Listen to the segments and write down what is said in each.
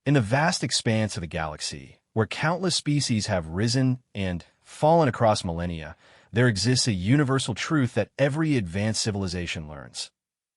In the vast expanse of the galaxy, where countless species have risen and fallen across millennia, there exists a universal truth that every advanced civilization learns.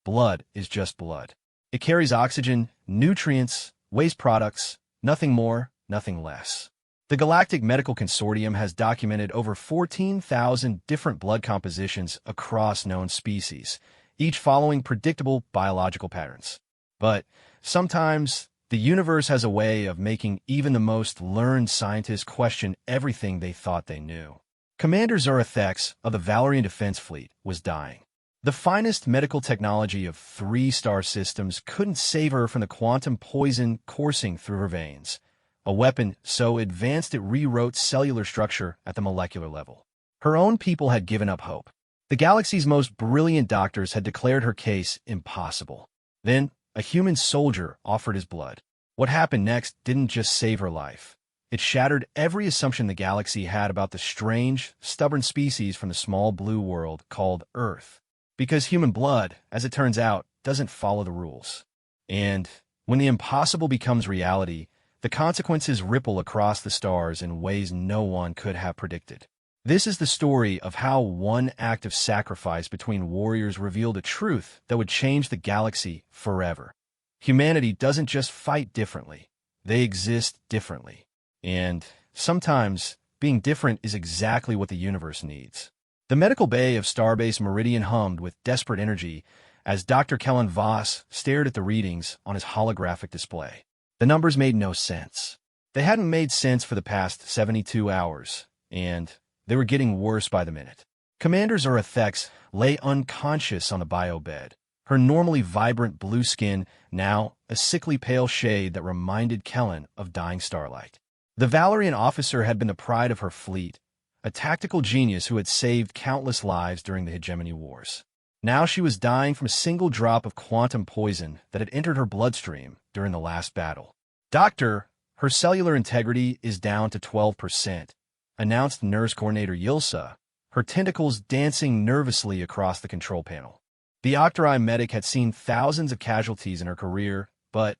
Blood is just blood. It carries oxygen, nutrients, waste products, nothing more, nothing less. The Galactic Medical Consortium has documented over 14,000 different blood compositions across known species, each following predictable biological patterns. But sometimes, the universe has a way of making even the most learned scientists question everything they thought they knew. Commander Zora Thex of the Valorian Defense Fleet was dying. The finest medical technology of 3-star systems couldn't save her from the quantum poison coursing through her veins, a weapon so advanced it rewrote cellular structure at the molecular level. Her own people had given up hope. The galaxy's most brilliant doctors had declared her case impossible. Then, a human soldier offered his blood. What happened next didn't just save her life. It shattered every assumption the galaxy had about the strange, stubborn species from the small blue world called Earth. Because human blood, as it turns out, doesn't follow the rules. And when the impossible becomes reality, the consequences ripple across the stars in ways no one could have predicted. This is the story of how one act of sacrifice between warriors revealed a truth that would change the galaxy forever. Humanity doesn't just fight differently, they exist differently. And sometimes, being different is exactly what the universe needs. The medical bay of Starbase Meridian hummed with desperate energy as Dr. Kellen Voss stared at the readings on his holographic display. The numbers made no sense. They hadn't made sense for the past 72 hours, and they were getting worse by the minute. Commander Zora Thex lay unconscious on the bio bed, her normally vibrant blue skin now a sickly pale shade that reminded Kellen of dying starlight. The Valorian officer had been the pride of her fleet, a tactical genius who had saved countless lives during the Hegemony Wars. Now she was dying from a single drop of quantum poison that had entered her bloodstream during the last battle. "Doctor, her cellular integrity is down to 12%, announced Nurse Coordinator Yilsa, her tentacles dancing nervously across the control panel. The Octori medic had seen thousands of casualties in her career, but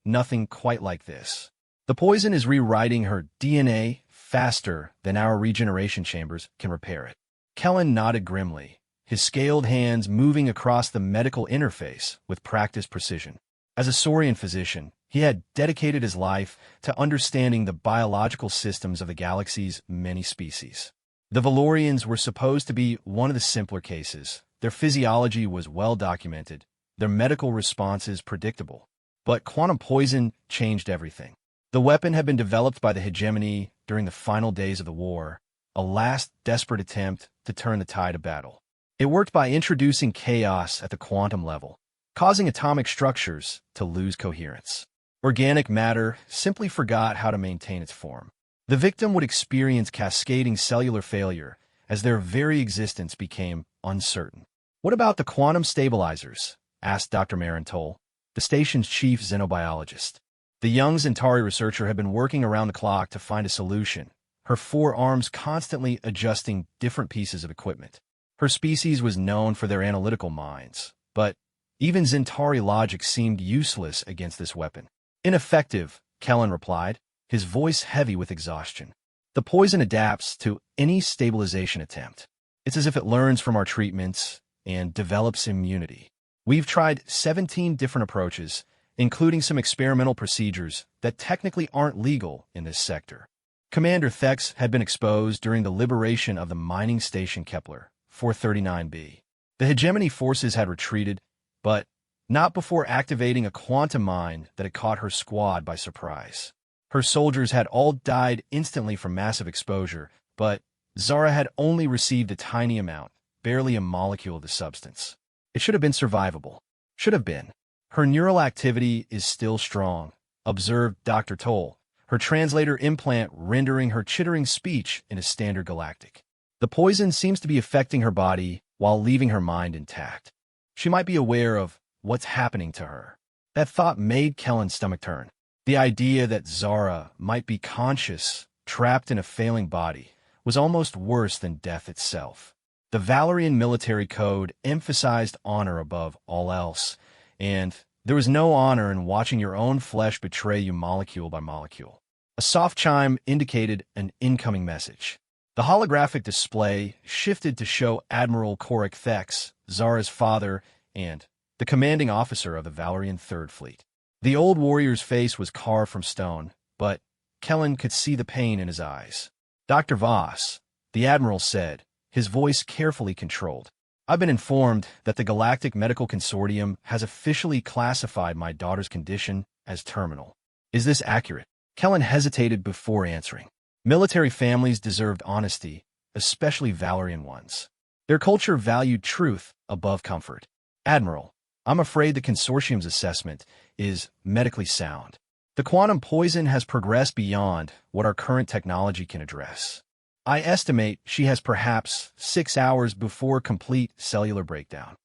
nothing quite like this. The poison is rewriting her DNA faster than our regeneration chambers can repair it." Kellen nodded grimly, his scaled hands moving across the medical interface with practiced precision. As a Saurian physician, he had dedicated his life to understanding the biological systems of the galaxy's many species. The Valorians were supposed to be one of the simpler cases. Their physiology was well documented, their medical responses predictable. But quantum poison changed everything. The weapon had been developed by the Hegemony during the final days of the war, a last desperate attempt to turn the tide of battle. It worked by introducing chaos at the quantum level, causing atomic structures to lose coherence. Organic matter simply forgot how to maintain its form. The victim would experience cascading cellular failure as their very existence became uncertain. "What about the quantum stabilizers?" asked Dr. Marantol, the station's chief xenobiologist. The young Zentari researcher had been working around the clock to find a solution, her 4 arms constantly adjusting different pieces of equipment. Her species was known for their analytical minds, but even Zentari logic seemed useless against this weapon. "Ineffective," Kellen replied, his voice heavy with exhaustion. "The poison adapts to any stabilization attempt. It's as if it learns from our treatments and develops immunity. We've tried 17 different approaches, including some experimental procedures that technically aren't legal in this sector." Commander Thex had been exposed during the liberation of the mining station Kepler 439b. The Hegemony forces had retreated, but not before activating a quantum mine that had caught her squad by surprise. Her soldiers had all died instantly from massive exposure, but Zara had only received a tiny amount, barely a molecule of the substance. It should have been survivable. Should have been. "Her neural activity is still strong," observed Dr. Toll, her translator implant rendering her chittering speech in a standard galactic. "The poison seems to be affecting her body while leaving her mind intact. She might be aware of what's happening to her." That thought made Kellen's stomach turn. The idea that Zara might be conscious, trapped in a failing body, was almost worse than death itself. The Valorian military code emphasized honor above all else, and There was no honor in watching your own flesh betray you molecule by molecule. A soft chime indicated an incoming message. The holographic display shifted to show Admiral Korik Thex, Zara's father, and the commanding officer of the Valerian Third Fleet. The old warrior's face was carved from stone, but Kellen could see the pain in his eyes. "Dr. Voss," the Admiral said, his voice carefully controlled. "I've been informed that the Galactic Medical Consortium has officially classified my daughter's condition as terminal. Is this accurate?" Kellen hesitated before answering. Military families deserved honesty, especially Valerian ones. Their culture valued truth above comfort. "Admiral, I'm afraid the consortium's assessment is medically sound. The quantum poison has progressed beyond what our current technology can address. I estimate she has perhaps 6 hours before complete cellular breakdown."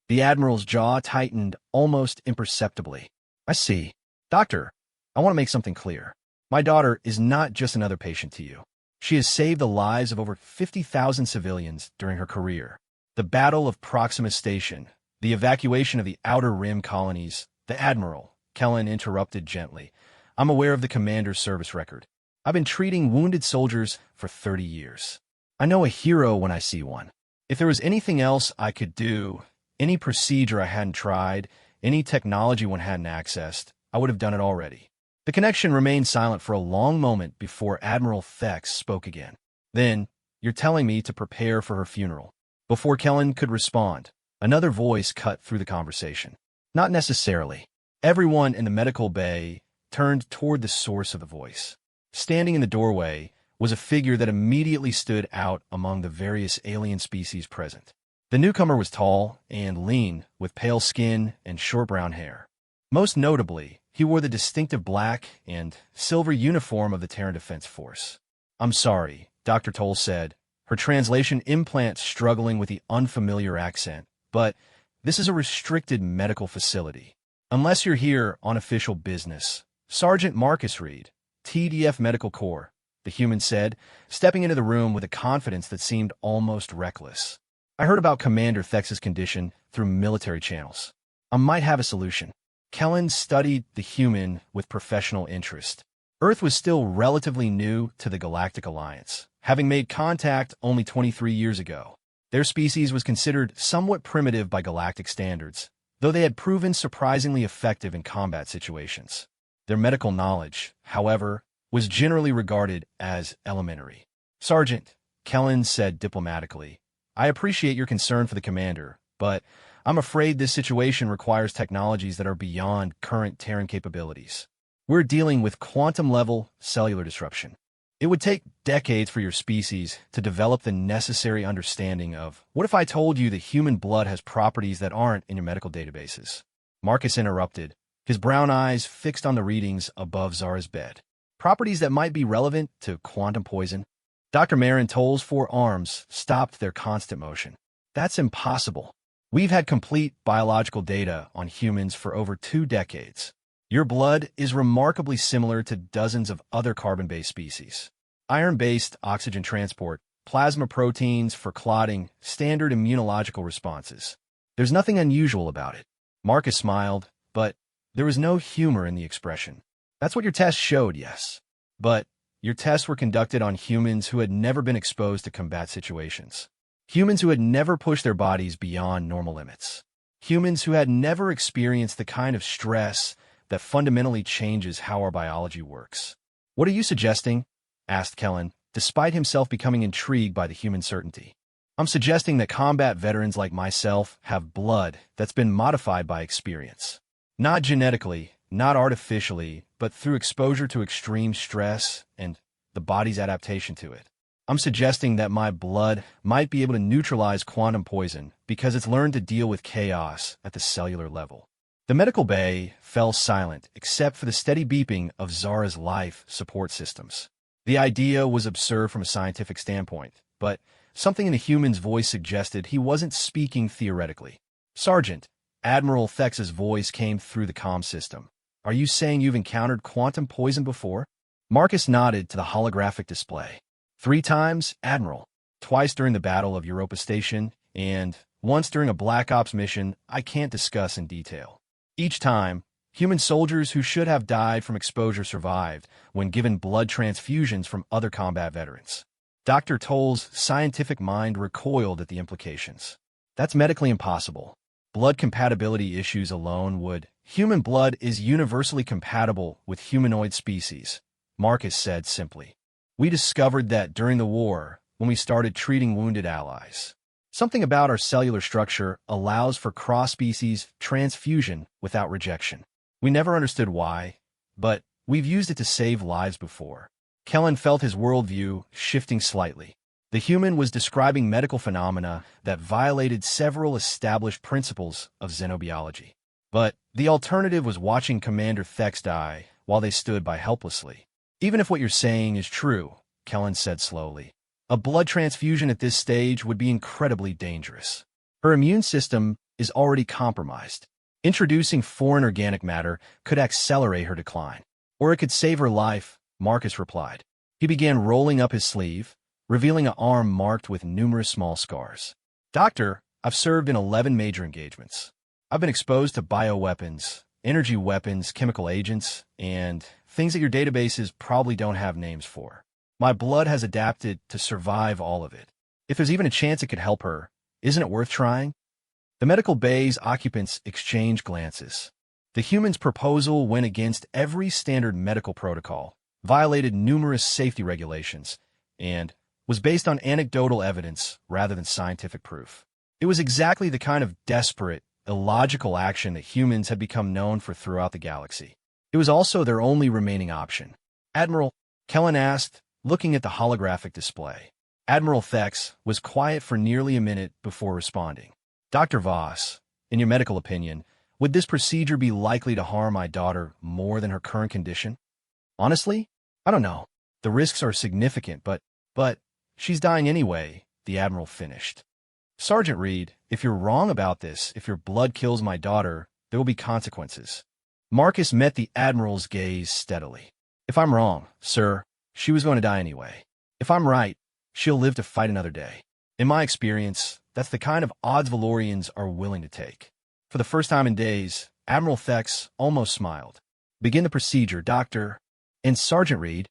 The Admiral's jaw tightened almost imperceptibly. "I see. Doctor, I want to make something clear. My daughter is not just another patient to you. She has saved the lives of over 50,000 civilians during her career. The Battle of Proxima Station, the evacuation of the Outer Rim colonies, the Admiral," Kellen interrupted gently. "I'm aware of the commander's service record. I've been treating wounded soldiers for 30 years. I know a hero when I see one. If there was anything else I could do, any procedure I hadn't tried, any technology one hadn't accessed, I would have done it already." The connection remained silent for a long moment before Admiral Thex spoke again. "Then, you're telling me to prepare for her funeral." Before Kellen could respond, another voice cut through the conversation. "Not necessarily." Everyone in the medical bay turned toward the source of the voice. Standing in the doorway was a figure that immediately stood out among the various alien species present. The newcomer was tall and lean, with pale skin and short brown hair. Most notably, he wore the distinctive black and silver uniform of the Terran Defense Force. "I'm sorry," Dr. Toll said, her translation implant struggling with the unfamiliar accent, "but this is a restricted medical facility. Unless you're here on official business." "Sergeant Marcus Reed, TDF Medical Corps," the human said, stepping into the room with a confidence that seemed almost reckless. "I heard about Commander Thex's condition through military channels. I might have a solution." Kellen studied the human with professional interest. Earth was still relatively new to the Galactic Alliance, having made contact only 23 years ago. Their species was considered somewhat primitive by galactic standards, though they had proven surprisingly effective in combat situations. Their medical knowledge, however, was generally regarded as elementary. "Sergeant," Kellen said diplomatically, "I appreciate your concern for the commander, but I'm afraid this situation requires technologies that are beyond current Terran capabilities. We're dealing with quantum-level cellular disruption. It would take decades for your species to develop the necessary understanding of, what if I told you that human blood has properties that aren't in your medical databases?" Marcus interrupted, his brown eyes fixed on the readings above Zara's bed. "Properties that might be relevant to quantum poison?" Dr. Marin Toll's 4 arms stopped their constant motion. "That's impossible. We've had complete biological data on humans for over 2 decades. Your blood is remarkably similar to dozens of other carbon-based species. Iron-based oxygen transport, plasma proteins for clotting, standard immunological responses. There's nothing unusual about it." Marcus smiled, but there was no humor in the expression. "That's what your tests showed, yes. But your tests were conducted on humans who had never been exposed to combat situations. Humans who had never pushed their bodies beyond normal limits. Humans who had never experienced the kind of stress that fundamentally changes how our biology works." "What are you suggesting?" asked Kellen, despite himself becoming intrigued by the human certainty. "I'm suggesting that combat veterans like myself have blood that's been modified by experience. Not genetically, not artificially, but through exposure to extreme stress and the body's adaptation to it. I'm suggesting that my blood might be able to neutralize quantum poison because it's learned to deal with chaos at the cellular level." The medical bay fell silent except for the steady beeping of Zara's life support systems. The idea was absurd from a scientific standpoint, but something in the human's voice suggested he wasn't speaking theoretically. "Sergeant," Admiral Thex's voice came through the comm system. "Are you saying you've encountered quantum poison before?" Marcus nodded to the holographic display. 3 times, Admiral. Twice during the Battle of Europa Station, and once during a Black Ops mission I can't discuss in detail. Each time, human soldiers who should have died from exposure survived when given blood transfusions from other combat veterans. Dr. Toll's scientific mind recoiled at the implications. That's medically impossible. Blood compatibility issues alone would. Human blood is universally compatible with humanoid species, Marcus said simply. We discovered that during the war, when we started treating wounded allies. Something about our cellular structure allows for cross-species transfusion without rejection. We never understood why, but we've used it to save lives before. Kellen felt his worldview shifting slightly. The human was describing medical phenomena that violated several established principles of xenobiology. But the alternative was watching Commander Thex die while they stood by helplessly. Even if what you're saying is true, Kellen said slowly, a blood transfusion at this stage would be incredibly dangerous. Her immune system is already compromised. Introducing foreign organic matter could accelerate her decline. Or it could save her life, Marcus replied. He began rolling up his sleeve, revealing an arm marked with numerous small scars. Doctor, I've served in 11 major engagements. I've been exposed to bioweapons, energy weapons, chemical agents, and things that your databases probably don't have names for. My blood has adapted to survive all of it. If there's even a chance it could help her, isn't it worth trying? The medical bay's occupants exchanged glances. The human's proposal went against every standard medical protocol, violated numerous safety regulations, and was based on anecdotal evidence rather than scientific proof. It was exactly the kind of desperate, illogical action that humans had become known for throughout the galaxy. It was also their only remaining option. Admiral, Kellen asked, looking at the holographic display. Admiral Thex was quiet for nearly a minute before responding. Dr. Voss, in your medical opinion, would this procedure be likely to harm my daughter more than her current condition? Honestly, I don't know. The risks are significant, but she's dying anyway, the Admiral finished. Sergeant Reed, if you're wrong about this, if your blood kills my daughter, there will be consequences. Marcus met the Admiral's gaze steadily. If I'm wrong, sir, she was going to die anyway. If I'm right, she'll live to fight another day. In my experience, that's the kind of odds Valorians are willing to take. For the first time in days, Admiral Thex almost smiled. Begin the procedure, Doctor. And Sergeant Reed,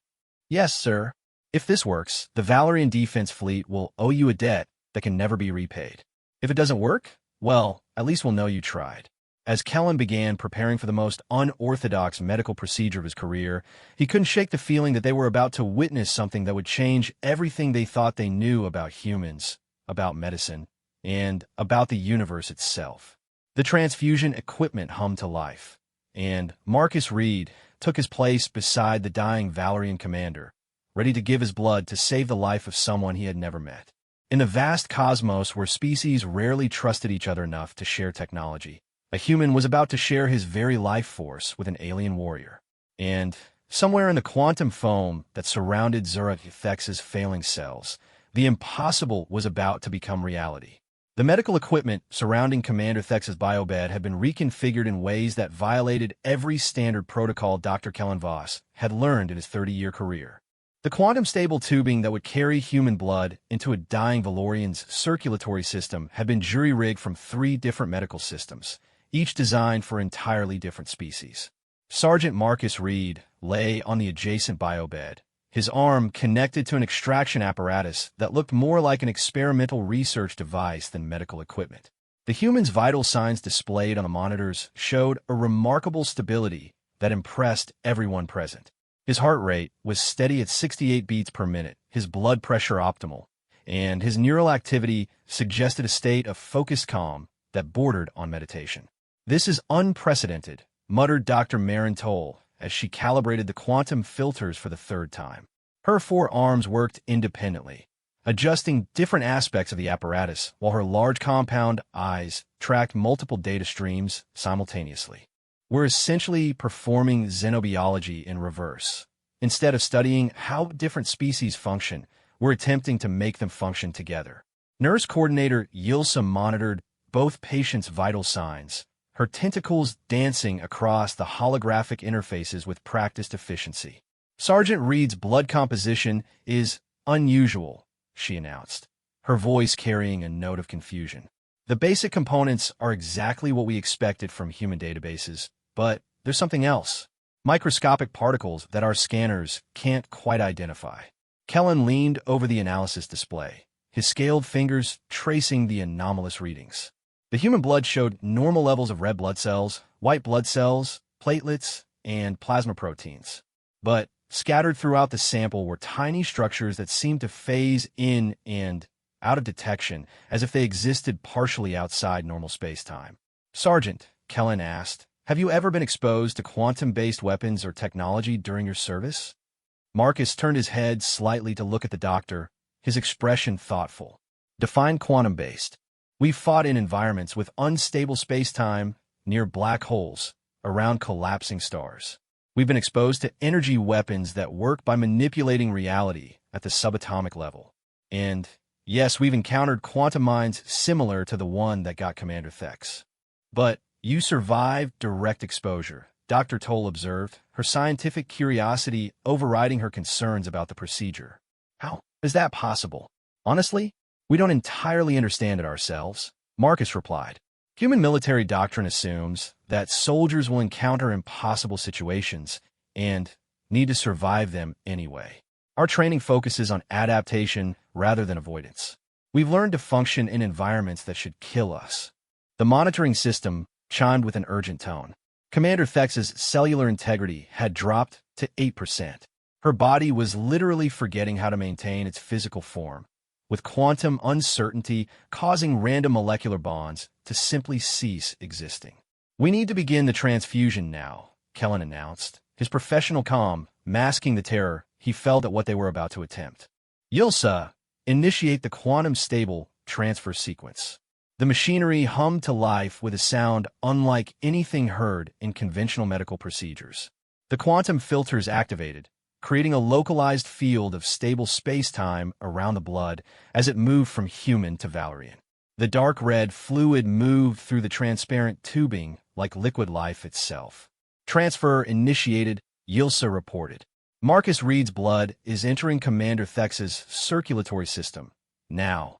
yes, sir. If this works, the Valorian Defense Fleet will owe you a debt that can never be repaid. If it doesn't work, well, at least we'll know you tried. As Kellen began preparing for the most unorthodox medical procedure of his career, he couldn't shake the feeling that they were about to witness something that would change everything they thought they knew about humans, about medicine, and about the universe itself. The transfusion equipment hummed to life, and Marcus Reed took his place beside the dying Valorian commander, ready to give his blood to save the life of someone he had never met. In the vast cosmos where species rarely trusted each other enough to share technology, a human was about to share his very life force with an alien warrior. And somewhere in the quantum foam that surrounded Zurich Thex's failing cells, the impossible was about to become reality. The medical equipment surrounding Commander Thex's biobed had been reconfigured in ways that violated every standard protocol Dr. Kellen Voss had learned in his 30-year career. The quantum-stable tubing that would carry human blood into a dying Valorian's circulatory system had been jury-rigged from 3 different medical systems, each designed for entirely different species. Sergeant Marcus Reed lay on the adjacent biobed, his arm connected to an extraction apparatus that looked more like an experimental research device than medical equipment. The human's vital signs displayed on the monitors showed a remarkable stability that impressed everyone present. His heart rate was steady at 68 beats per minute, his blood pressure optimal, and his neural activity suggested a state of focused calm that bordered on meditation. "This is unprecedented," muttered Dr. Marin Toll as she calibrated the quantum filters for the 3rd time. Her 4 arms worked independently, adjusting different aspects of the apparatus while her large compound eyes tracked multiple data streams simultaneously. We're essentially performing xenobiology in reverse. Instead of studying how different species function, we're attempting to make them function together. Nurse coordinator Yilsa monitored both patients' vital signs, her tentacles dancing across the holographic interfaces with practiced efficiency. Sergeant Reed's blood composition is unusual, she announced, her voice carrying a note of confusion. The basic components are exactly what we expected from human databases, but there's something else. Microscopic particles that our scanners can't quite identify. Kellen leaned over the analysis display, his scaled fingers tracing the anomalous readings. The human blood showed normal levels of red blood cells, white blood cells, platelets, and plasma proteins. But scattered throughout the sample were tiny structures that seemed to phase in and out of detection, as if they existed partially outside normal space-time. "Sergeant," Kellen asked, "have you ever been exposed to quantum-based weapons or technology during your service?" Marcus turned his head slightly to look at the doctor, his expression thoughtful. "Define quantum-based. We've fought in environments with unstable space-time, near black holes, around collapsing stars. We've been exposed to energy weapons that work by manipulating reality at the subatomic level. And yes, we've encountered quantum mines similar to the one that got Commander Thex. But you survived direct exposure," Dr. Toll observed, her scientific curiosity overriding her concerns about the procedure. "How is that possible? Honestly, we don't entirely understand it ourselves," Marcus replied. "Human military doctrine assumes that soldiers will encounter impossible situations and need to survive them anyway. Our training focuses on adaptation rather than avoidance. We've learned to function in environments that should kill us." The monitoring system chimed with an urgent tone. Commander Thex's cellular integrity had dropped to 8%. Her body was literally forgetting how to maintain its physical form, with quantum uncertainty causing random molecular bonds to simply cease existing. "We need to begin the transfusion now," Kellen announced, his professional calm masking the terror he felt at what they were about to attempt. "Yilsa, initiate the quantum-stable transfer sequence." The machinery hummed to life with a sound unlike anything heard in conventional medical procedures. The quantum filters activated, creating a localized field of stable space-time around the blood as it moved from human to Valerian. The dark red fluid moved through the transparent tubing like liquid life itself. "Transfer initiated," Yilsa reported. "Marcus Reed's blood is entering Commander Thex's circulatory system. Now."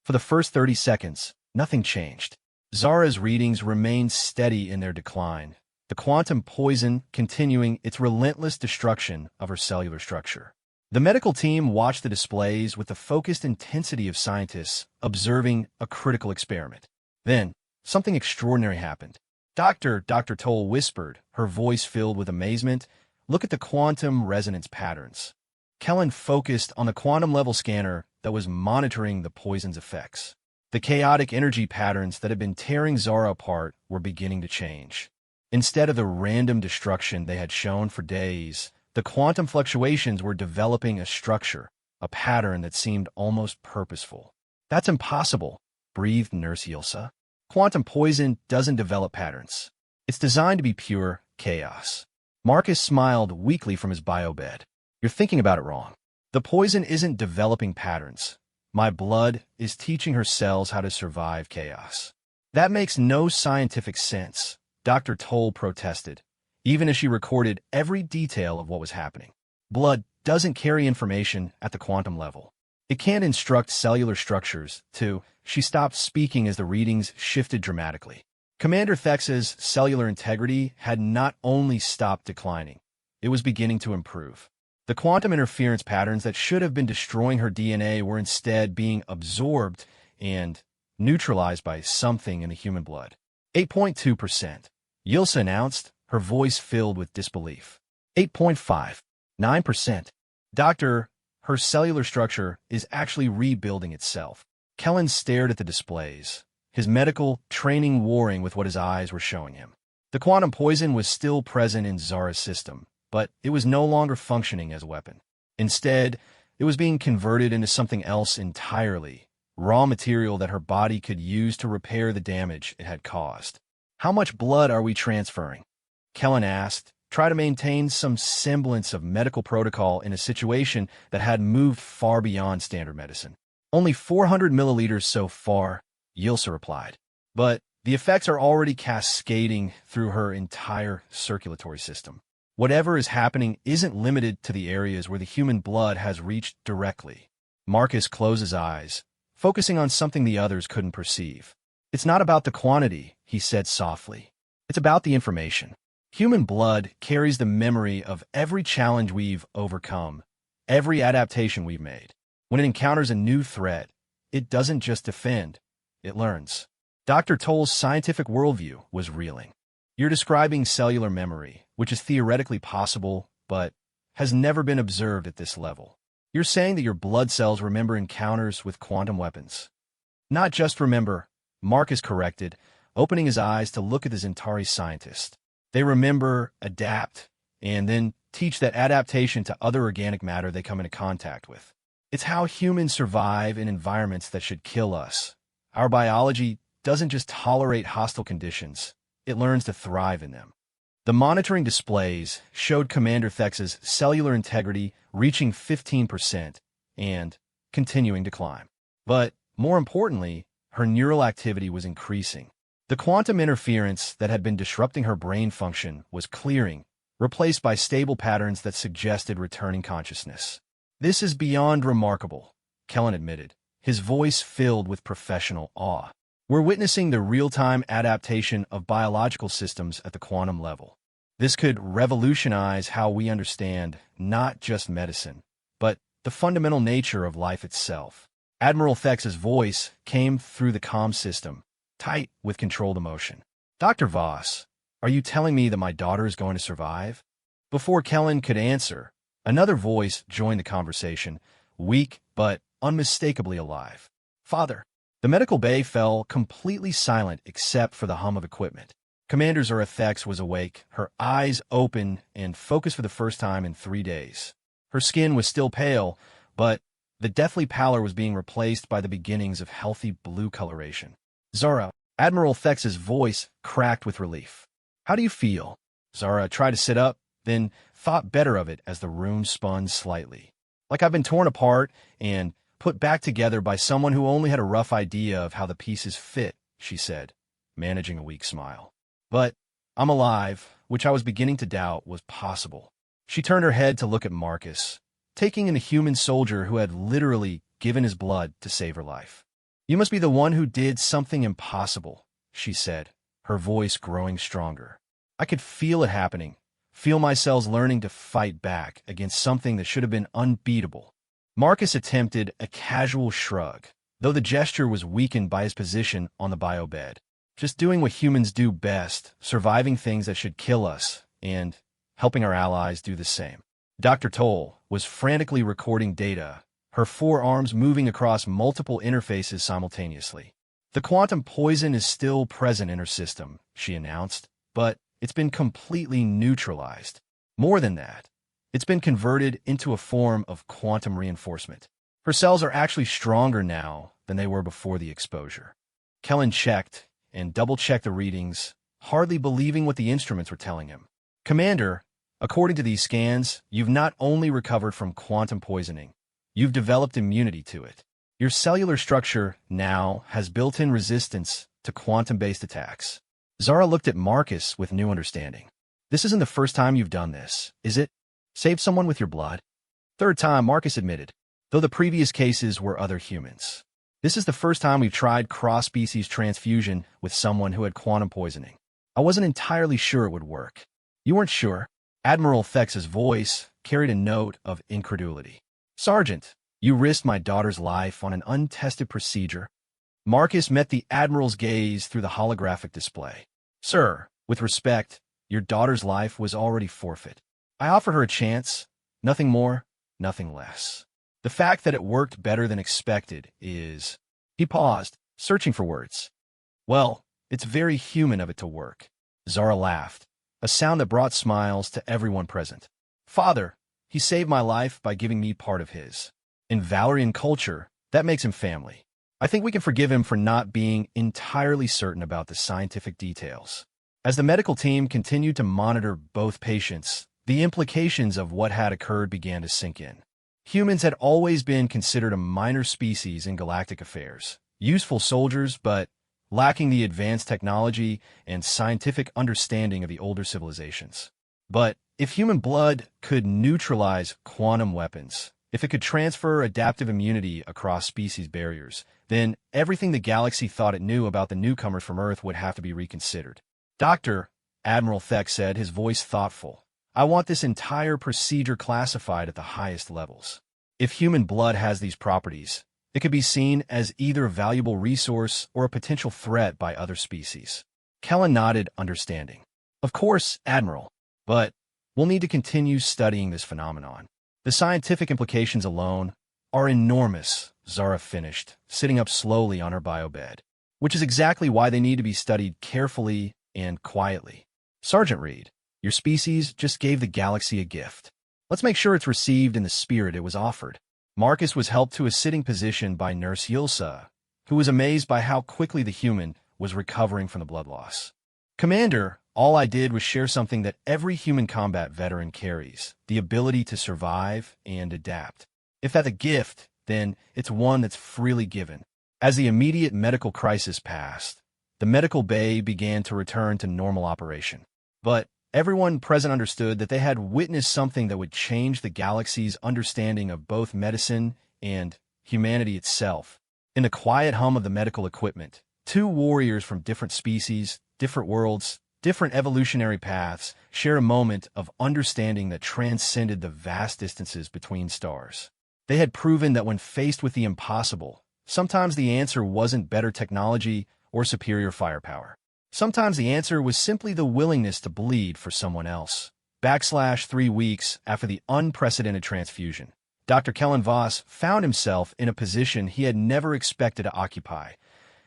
For the first 30 seconds, nothing changed. Zara's readings remained steady in their decline, the quantum poison continuing its relentless destruction of her cellular structure. The medical team watched the displays with the focused intensity of scientists observing a critical experiment. Then, something extraordinary happened. Dr. Toll whispered, her voice filled with amazement, "Look at the quantum resonance patterns." Kellen focused on the quantum-level scanner that was monitoring the poison's effects. The chaotic energy patterns that had been tearing Zara apart were beginning to change. Instead of the random destruction they had shown for days, the quantum fluctuations were developing a structure, a pattern that seemed almost purposeful. "That's impossible," breathed Nurse Yilsa. "Quantum poison doesn't develop patterns. It's designed to be pure chaos." Marcus smiled weakly from his bio-bed. "You're thinking about it wrong. The poison isn't developing patterns. My blood is teaching her cells how to survive chaos." "That makes no scientific sense," Dr. Toll protested, even as she recorded every detail of what was happening. "Blood doesn't carry information at the quantum level. It can't instruct cellular structures to..." She stopped speaking as the readings shifted dramatically. Commander Thex's cellular integrity had not only stopped declining, it was beginning to improve. The quantum interference patterns that should have been destroying her DNA were instead being absorbed and neutralized by something in the human blood. 8.2%. Yilsa announced, her voice filled with disbelief. 8.5. 9%. "Doctor, her cellular structure is actually rebuilding itself." Kellen stared at the displays, his medical training warring with what his eyes were showing him. The quantum poison was still present in Zara's system, but it was no longer functioning as a weapon. Instead, it was being converted into something else entirely, raw material that her body could use to repair the damage it had caused. "How much blood are we transferring?" Kellen asked, try to maintain some semblance of medical protocol in a situation that had moved far beyond standard medicine. "Only 400 milliliters so far," Yilsa replied. "But the effects are already cascading through her entire circulatory system. Whatever is happening isn't limited to the areas where the human blood has reached directly." Marcus closed his eyes, focusing on something the others couldn't perceive. It's not about the quantity, he said softly. It's about the information. Human blood carries the memory of every challenge we've overcome, every adaptation we've made. When it encounters a new threat, it doesn't just defend, it learns. Dr. Toll's scientific worldview was reeling. You're describing cellular memory, which is theoretically possible, but has never been observed at this level. You're saying that your blood cells remember encounters with quantum weapons. Not just remember, Marcus corrected, opening his eyes to look at the Zentari scientist. They remember, adapt, and then teach that adaptation to other organic matter they come into contact with. It's how humans survive in environments that should kill us. Our biology doesn't just tolerate hostile conditions, it learns to thrive in them. The monitoring displays showed Commander Thex's cellular integrity reaching 15% and continuing to climb. But, more importantly, her neural activity was increasing. The quantum interference that had been disrupting her brain function was clearing, replaced by stable patterns that suggested returning consciousness. This is beyond remarkable, Kellen admitted, his voice filled with professional awe. We're witnessing the real-time adaptation of biological systems at the quantum level. This could revolutionize how we understand not just medicine, but the fundamental nature of life itself. Admiral Thex's voice came through the comm system, tight with controlled emotion. Dr. Voss, are you telling me that my daughter is going to survive? Before Kellen could answer, another voice joined the conversation, weak but unmistakably alive. Father. The medical bay fell completely silent except for the hum of equipment. Commander Zora Thex was awake, her eyes open and focused for the first time in 3 days. Her skin was still pale, but the deathly pallor was being replaced by the beginnings of healthy blue coloration. Zara, Admiral Thex's voice cracked with relief. How do you feel? Zara tried to sit up, then thought better of it as the room spun slightly. Like I've been torn apart and put back together by someone who only had a rough idea of how the pieces fit, she said, managing a weak smile. But I'm alive, which I was beginning to doubt was possible. She turned her head to look at Marcus, taking in a human soldier who had literally given his blood to save her life. You must be the one who did something impossible, she said, her voice growing stronger. I could feel it happening, feel my cells learning to fight back against something that should have been unbeatable. Marcus attempted a casual shrug, though the gesture was weakened by his position on the biobed. Just doing what humans do best, surviving things that should kill us, and helping our allies do the same. Dr. Toll was frantically recording data, her forearms moving across multiple interfaces simultaneously. The quantum poison is still present in her system, she announced, but it's been completely neutralized. More than that, it's been converted into a form of quantum reinforcement. Her cells are actually stronger now than they were before the exposure. Kellen checked and double-checked the readings, hardly believing what the instruments were telling him. Commander, according to these scans, you've not only recovered from quantum poisoning, you've developed immunity to it. Your cellular structure now has built-in resistance to quantum-based attacks. Zara looked at Marcus with new understanding. This isn't the first time you've done this, is it? Saved someone with your blood? Third time, Marcus admitted, though the previous cases were other humans. This is the first time we've tried cross-species transfusion with someone who had quantum poisoning. I wasn't entirely sure it would work. You weren't sure? Admiral Thex's voice carried a note of incredulity. Sergeant, you risked my daughter's life on an untested procedure. Marcus met the Admiral's gaze through the holographic display. Sir, with respect, your daughter's life was already forfeit. I offered her a chance, nothing more, nothing less. The fact that it worked better than expected is... He paused, searching for words. Well, it's very human of it to work. Zara laughed, a sound that brought smiles to everyone present. Father, he saved my life by giving me part of his. In Valerian culture, that makes him family. I think we can forgive him for not being entirely certain about the scientific details. As the medical team continued to monitor both patients, the implications of what had occurred began to sink in. Humans had always been considered a minor species in galactic affairs, useful soldiers, but lacking the advanced technology and scientific understanding of the older civilizations. But if human blood could neutralize quantum weapons, If it could transfer adaptive immunity across species barriers, then everything the galaxy thought it knew about the newcomers from Earth would have to be reconsidered. Doctor, Admiral Thek said, his voice thoughtful, I want this entire procedure classified at the highest levels. If human blood has these properties, it could be seen as either a valuable resource or a potential threat by other species. Kellen nodded, understanding. Of course, Admiral, but we'll need to continue studying this phenomenon. The scientific implications alone are enormous, Zara finished, sitting up slowly on her biobed, which is exactly why they need to be studied carefully and quietly. Sergeant Reed, your species just gave the galaxy a gift. Let's make sure it's received in the spirit it was offered. Marcus was helped to a sitting position by Nurse Yilsa, who was amazed by how quickly the human was recovering from the blood loss. Commander, all I did was share something that every human combat veteran carries, the ability to survive and adapt. If that's a gift, then it's one that's freely given. As the immediate medical crisis passed, the medical bay began to return to normal operation. But everyone present understood that they had witnessed something that would change the galaxy's understanding of both medicine and humanity itself. In the quiet hum of the medical equipment, two warriors from different species, different worlds, different evolutionary paths shared a moment of understanding that transcended the vast distances between stars. They had proven that when faced with the impossible, sometimes the answer wasn't better technology or superior firepower. Sometimes the answer was simply the willingness to bleed for someone else. 3 weeks after the unprecedented transfusion, Dr. Kellen Voss found himself in a position he had never expected to occupy,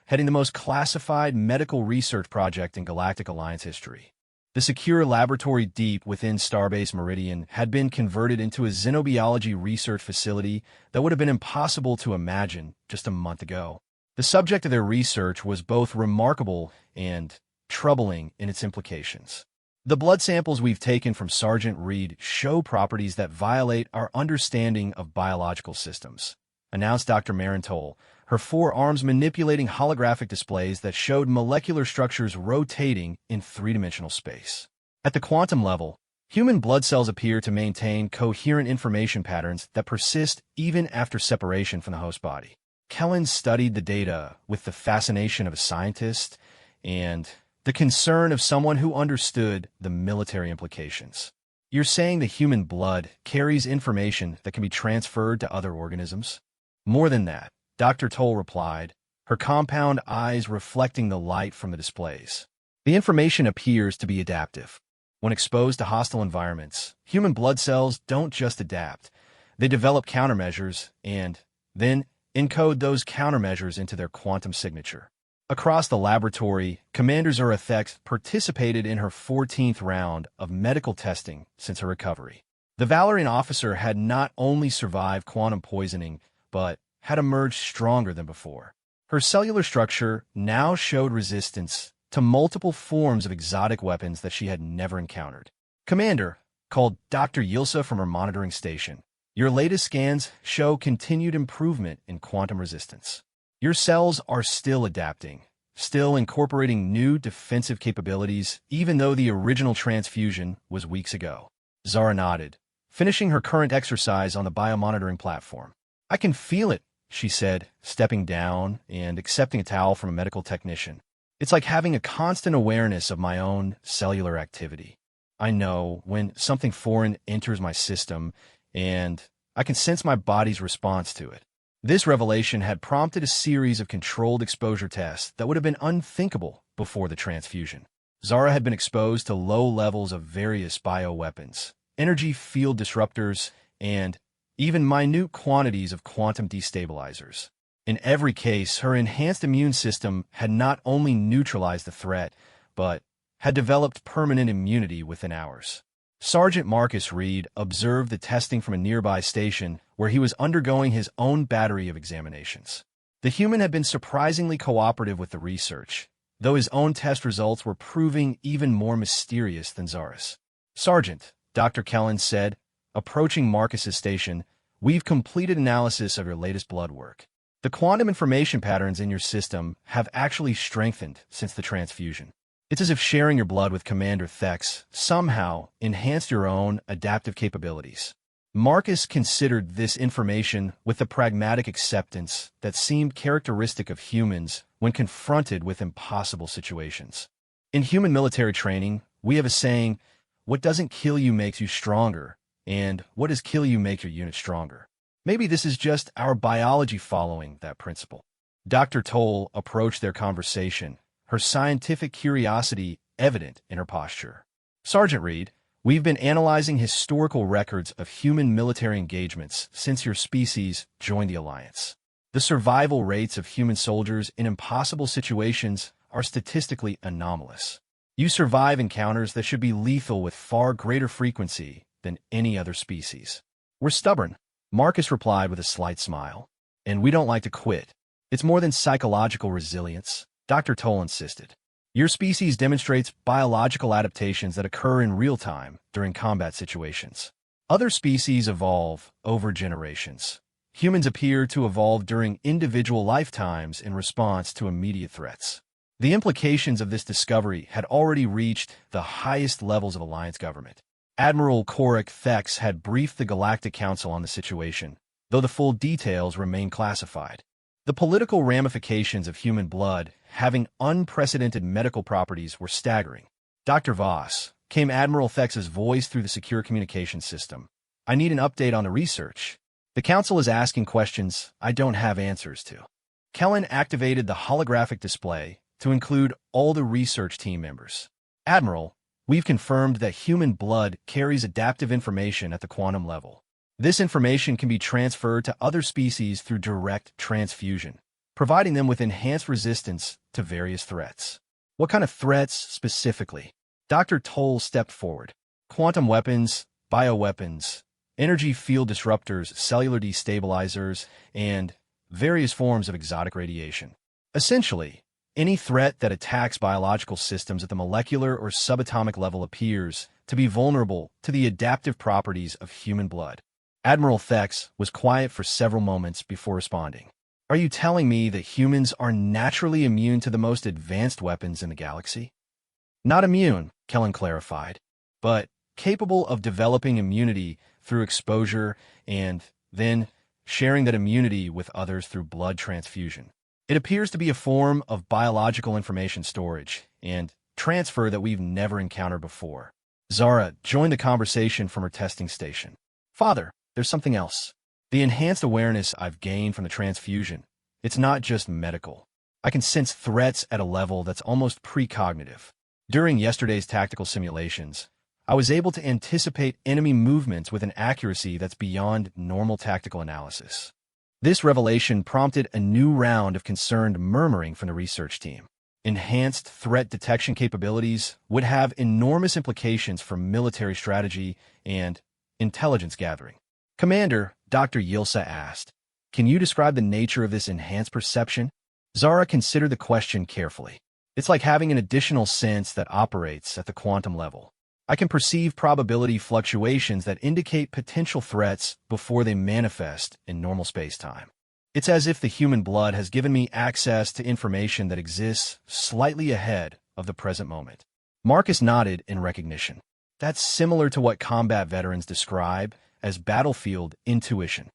heading the most classified medical research project in Galactic Alliance history. The secure laboratory deep within Starbase Meridian had been converted into a xenobiology research facility that would have been impossible to imagine just a month ago. The subject of their research was both remarkable and troubling in its implications. The blood samples we've taken from Sergeant Reed show properties that violate our understanding of biological systems, announced Dr. Marantol, her forearms manipulating holographic displays that showed molecular structures rotating in three-dimensional space. At the quantum level, human blood cells appear to maintain coherent information patterns that persist even after separation from the host body. Kellen studied the data with the fascination of a scientist and the concern of someone who understood the military implications. You're saying the human blood carries information that can be transferred to other organisms? More than that, Dr. Toll replied, her compound eyes reflecting the light from the displays. The information appears to be adaptive. When exposed to hostile environments, human blood cells don't just adapt. They develop countermeasures and then encode those countermeasures into their quantum signature. Across the laboratory, Commander Zora Thek participated in her 14th round of medical testing since her recovery. The Valorian officer had not only survived quantum poisoning, but had emerged stronger than before. Her cellular structure now showed resistance to multiple forms of exotic weapons that she had never encountered. Commander, called Dr. Yilsa from her monitoring station, your latest scans show continued improvement in quantum resistance. Your cells are still adapting, still incorporating new defensive capabilities, even though the original transfusion was weeks ago. Zara nodded, finishing her current exercise on the biomonitoring platform. I can feel it, she said, stepping down and accepting a towel from a medical technician. It's like having a constant awareness of my own cellular activity. I know when something foreign enters my system, and I can sense my body's response to it. This revelation had prompted a series of controlled exposure tests that would have been unthinkable before the transfusion. Zara had been exposed to low levels of various bioweapons, energy field disruptors, and even minute quantities of quantum destabilizers. In every case, her enhanced immune system had not only neutralized the threat, but had developed permanent immunity within hours. Sergeant Marcus Reed observed the testing from a nearby station where he was undergoing his own battery of examinations. The human had been surprisingly cooperative with the research, though his own test results were proving even more mysterious than Zara's. Sergeant, Dr. Kellen said, approaching Marcus's station, we've completed analysis of your latest blood work. The quantum information patterns in your system have actually strengthened since the transfusion. It's as if sharing your blood with Commander Thek somehow enhanced your own adaptive capabilities. Marcus considered this information with the pragmatic acceptance that seemed characteristic of humans when confronted with impossible situations. In human military training, we have a saying, "What doesn't kill you makes you stronger," and "What does kill you make your unit stronger." Maybe this is just our biology following that principle. Dr. Toll approached their conversation, her scientific curiosity evident in her posture. "Sergeant Reed, we've been analyzing historical records of human military engagements since your species joined the Alliance. The survival rates of human soldiers in impossible situations are statistically anomalous. You survive encounters that should be lethal with far greater frequency than any other species." "We're stubborn," Marcus replied with a slight smile. "And we don't like to quit. It's more than psychological resilience," Dr. Toll insisted. "Your species demonstrates biological adaptations that occur in real time during combat situations. Other species evolve over generations. Humans appear to evolve during individual lifetimes in response to immediate threats." The implications of this discovery had already reached the highest levels of Alliance government. Admiral Korik Thex had briefed the Galactic Council on the situation, though the full details remain classified. The political ramifications of human blood having unprecedented medical properties were staggering. "Dr. Voss," came Admiral Thex's voice through the secure communication system, "I need an update on the research. The Council is asking questions I don't have answers to." Kellen activated the holographic display to include all the research team members. "Admiral, we've confirmed that human blood carries adaptive information at the quantum level. This information can be transferred to other species through direct transfusion, providing them with enhanced resistance to various threats." "What kind of threats specifically?" Dr. Toll stepped forward. "Quantum weapons, bioweapons, energy field disruptors, cellular destabilizers, and various forms of exotic radiation. Essentially, any threat that attacks biological systems at the molecular or subatomic level appears to be vulnerable to the adaptive properties of human blood." Admiral Thex was quiet for several moments before responding. "Are you telling me that humans are naturally immune to the most advanced weapons in the galaxy?" "Not immune," Kellen clarified, "but capable of developing immunity through exposure and then sharing that immunity with others through blood transfusion. It appears to be a form of biological information storage and transfer that we've never encountered before." Zara joined the conversation from her testing station. "Father, there's something else. The enhanced awareness I've gained from the transfusion, it's not just medical. I can sense threats at a level that's almost precognitive. During yesterday's tactical simulations, I was able to anticipate enemy movements with an accuracy that's beyond normal tactical analysis." This revelation prompted a new round of concerned murmuring from the research team. Enhanced threat detection capabilities would have enormous implications for military strategy and intelligence gathering. "Commander," Dr. Yilsa asked, "can you describe the nature of this enhanced perception?" Zara considered the question carefully. "It's like having an additional sense that operates at the quantum level. I can perceive probability fluctuations that indicate potential threats before they manifest in normal space-time. It's as if the human blood has given me access to information that exists slightly ahead of the present moment." Marcus nodded in recognition. "That's similar to what combat veterans describe as battlefield intuition.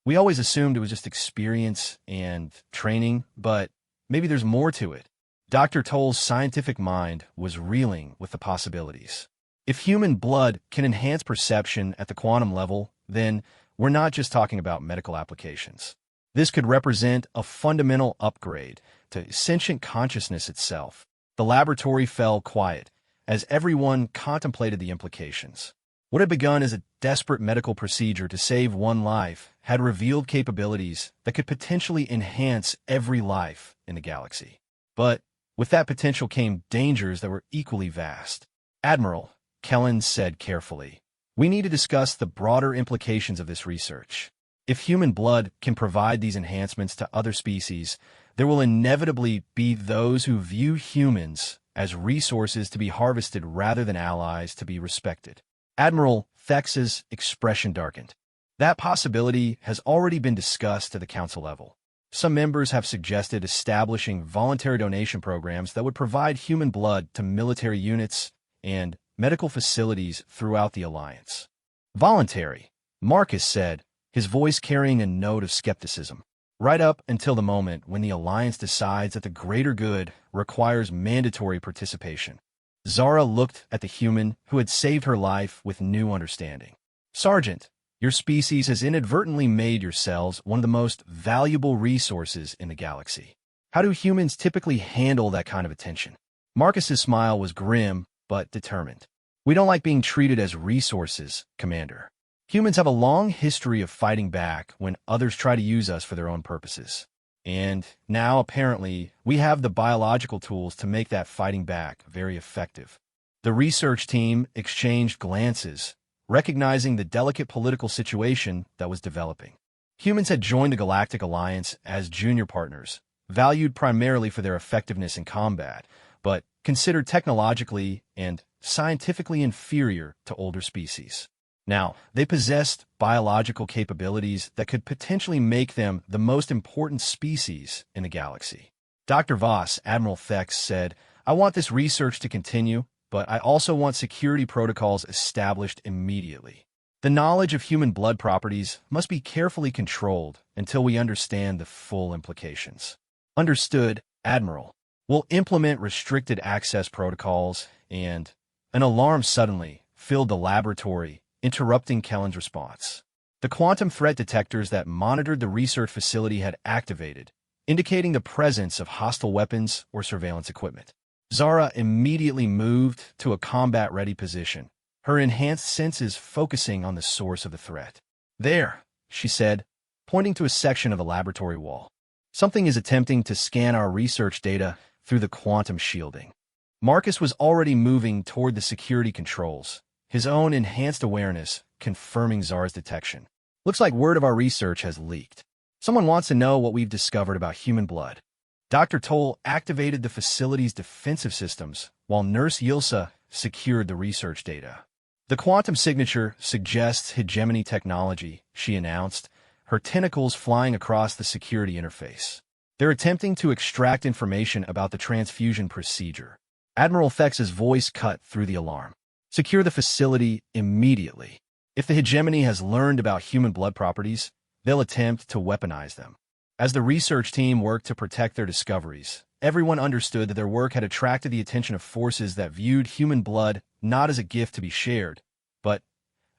We always assumed it was just experience and training, but maybe there's more to it." Dr. Toll's scientific mind was reeling with the possibilities. If human blood can enhance perception at the quantum level, then we're not just talking about medical applications. This could represent a fundamental upgrade to sentient consciousness itself. The laboratory fell quiet as everyone contemplated the implications. What had begun as a desperate medical procedure to save one life had revealed capabilities that could potentially enhance every life in the galaxy. But with that potential came dangers that were equally vast. "Admiral," Kellen said carefully, "we need to discuss the broader implications of this research. If human blood can provide these enhancements to other species, there will inevitably be those who view humans as resources to be harvested rather than allies to be respected." Admiral Thex's expression darkened. "That possibility has already been discussed at the council level. Some members have suggested establishing voluntary donation programs that would provide human blood to military units and medical facilities throughout the Alliance." "Voluntary," Marcus said, his voice carrying a note of skepticism. Right up until the moment when the Alliance decides that the greater good requires mandatory participation. Zara looked at the human who had saved her life with new understanding. Sergeant, your species has inadvertently made yourselves one of the most valuable resources in the galaxy. How do humans typically handle that kind of attention? Marcus's smile was grim but determined. We don't like being treated as resources, Commander. Humans have a long history of fighting back when others try to use us for their own purposes. And now, apparently, we have the biological tools to make that fighting back very effective. The research team exchanged glances, recognizing the delicate political situation that was developing. Humans had joined the Galactic Alliance as junior partners, valued primarily for their effectiveness in combat, but considered technologically and scientifically inferior to older species. Now, they possessed biological capabilities that could potentially make them the most important species in the galaxy. Dr. Voss, Admiral Thex, said, I want this research to continue, but I also want security protocols established immediately. The knowledge of human blood properties must be carefully controlled until we understand the full implications. Understood, Admiral. We'll implement restricted access protocols, and an alarm suddenly filled the laboratory, interrupting Kellen's response. The quantum threat detectors that monitored the research facility had activated, indicating the presence of hostile weapons or surveillance equipment. Zara immediately moved to a combat-ready position, her enhanced senses focusing on the source of the threat. There, she said, pointing to a section of the laboratory wall. Something is attempting to scan our research data through the quantum shielding. Marcus was already moving toward the security controls, his own enhanced awareness confirming Zara's detection. Looks like word of our research has leaked. Someone wants to know what we've discovered about human blood. Dr. Toll activated the facility's defensive systems, while Nurse Yilsa secured the research data. The quantum signature suggests hegemony technology, she announced, her tentacles flying across the security interface. They're attempting to extract information about the transfusion procedure. Admiral Thex's voice cut through the alarm. Secure the facility immediately. If the hegemony has learned about human blood properties, they'll attempt to weaponize them. As the research team worked to protect their discoveries, everyone understood that their work had attracted the attention of forces that viewed human blood not as a gift to be shared, but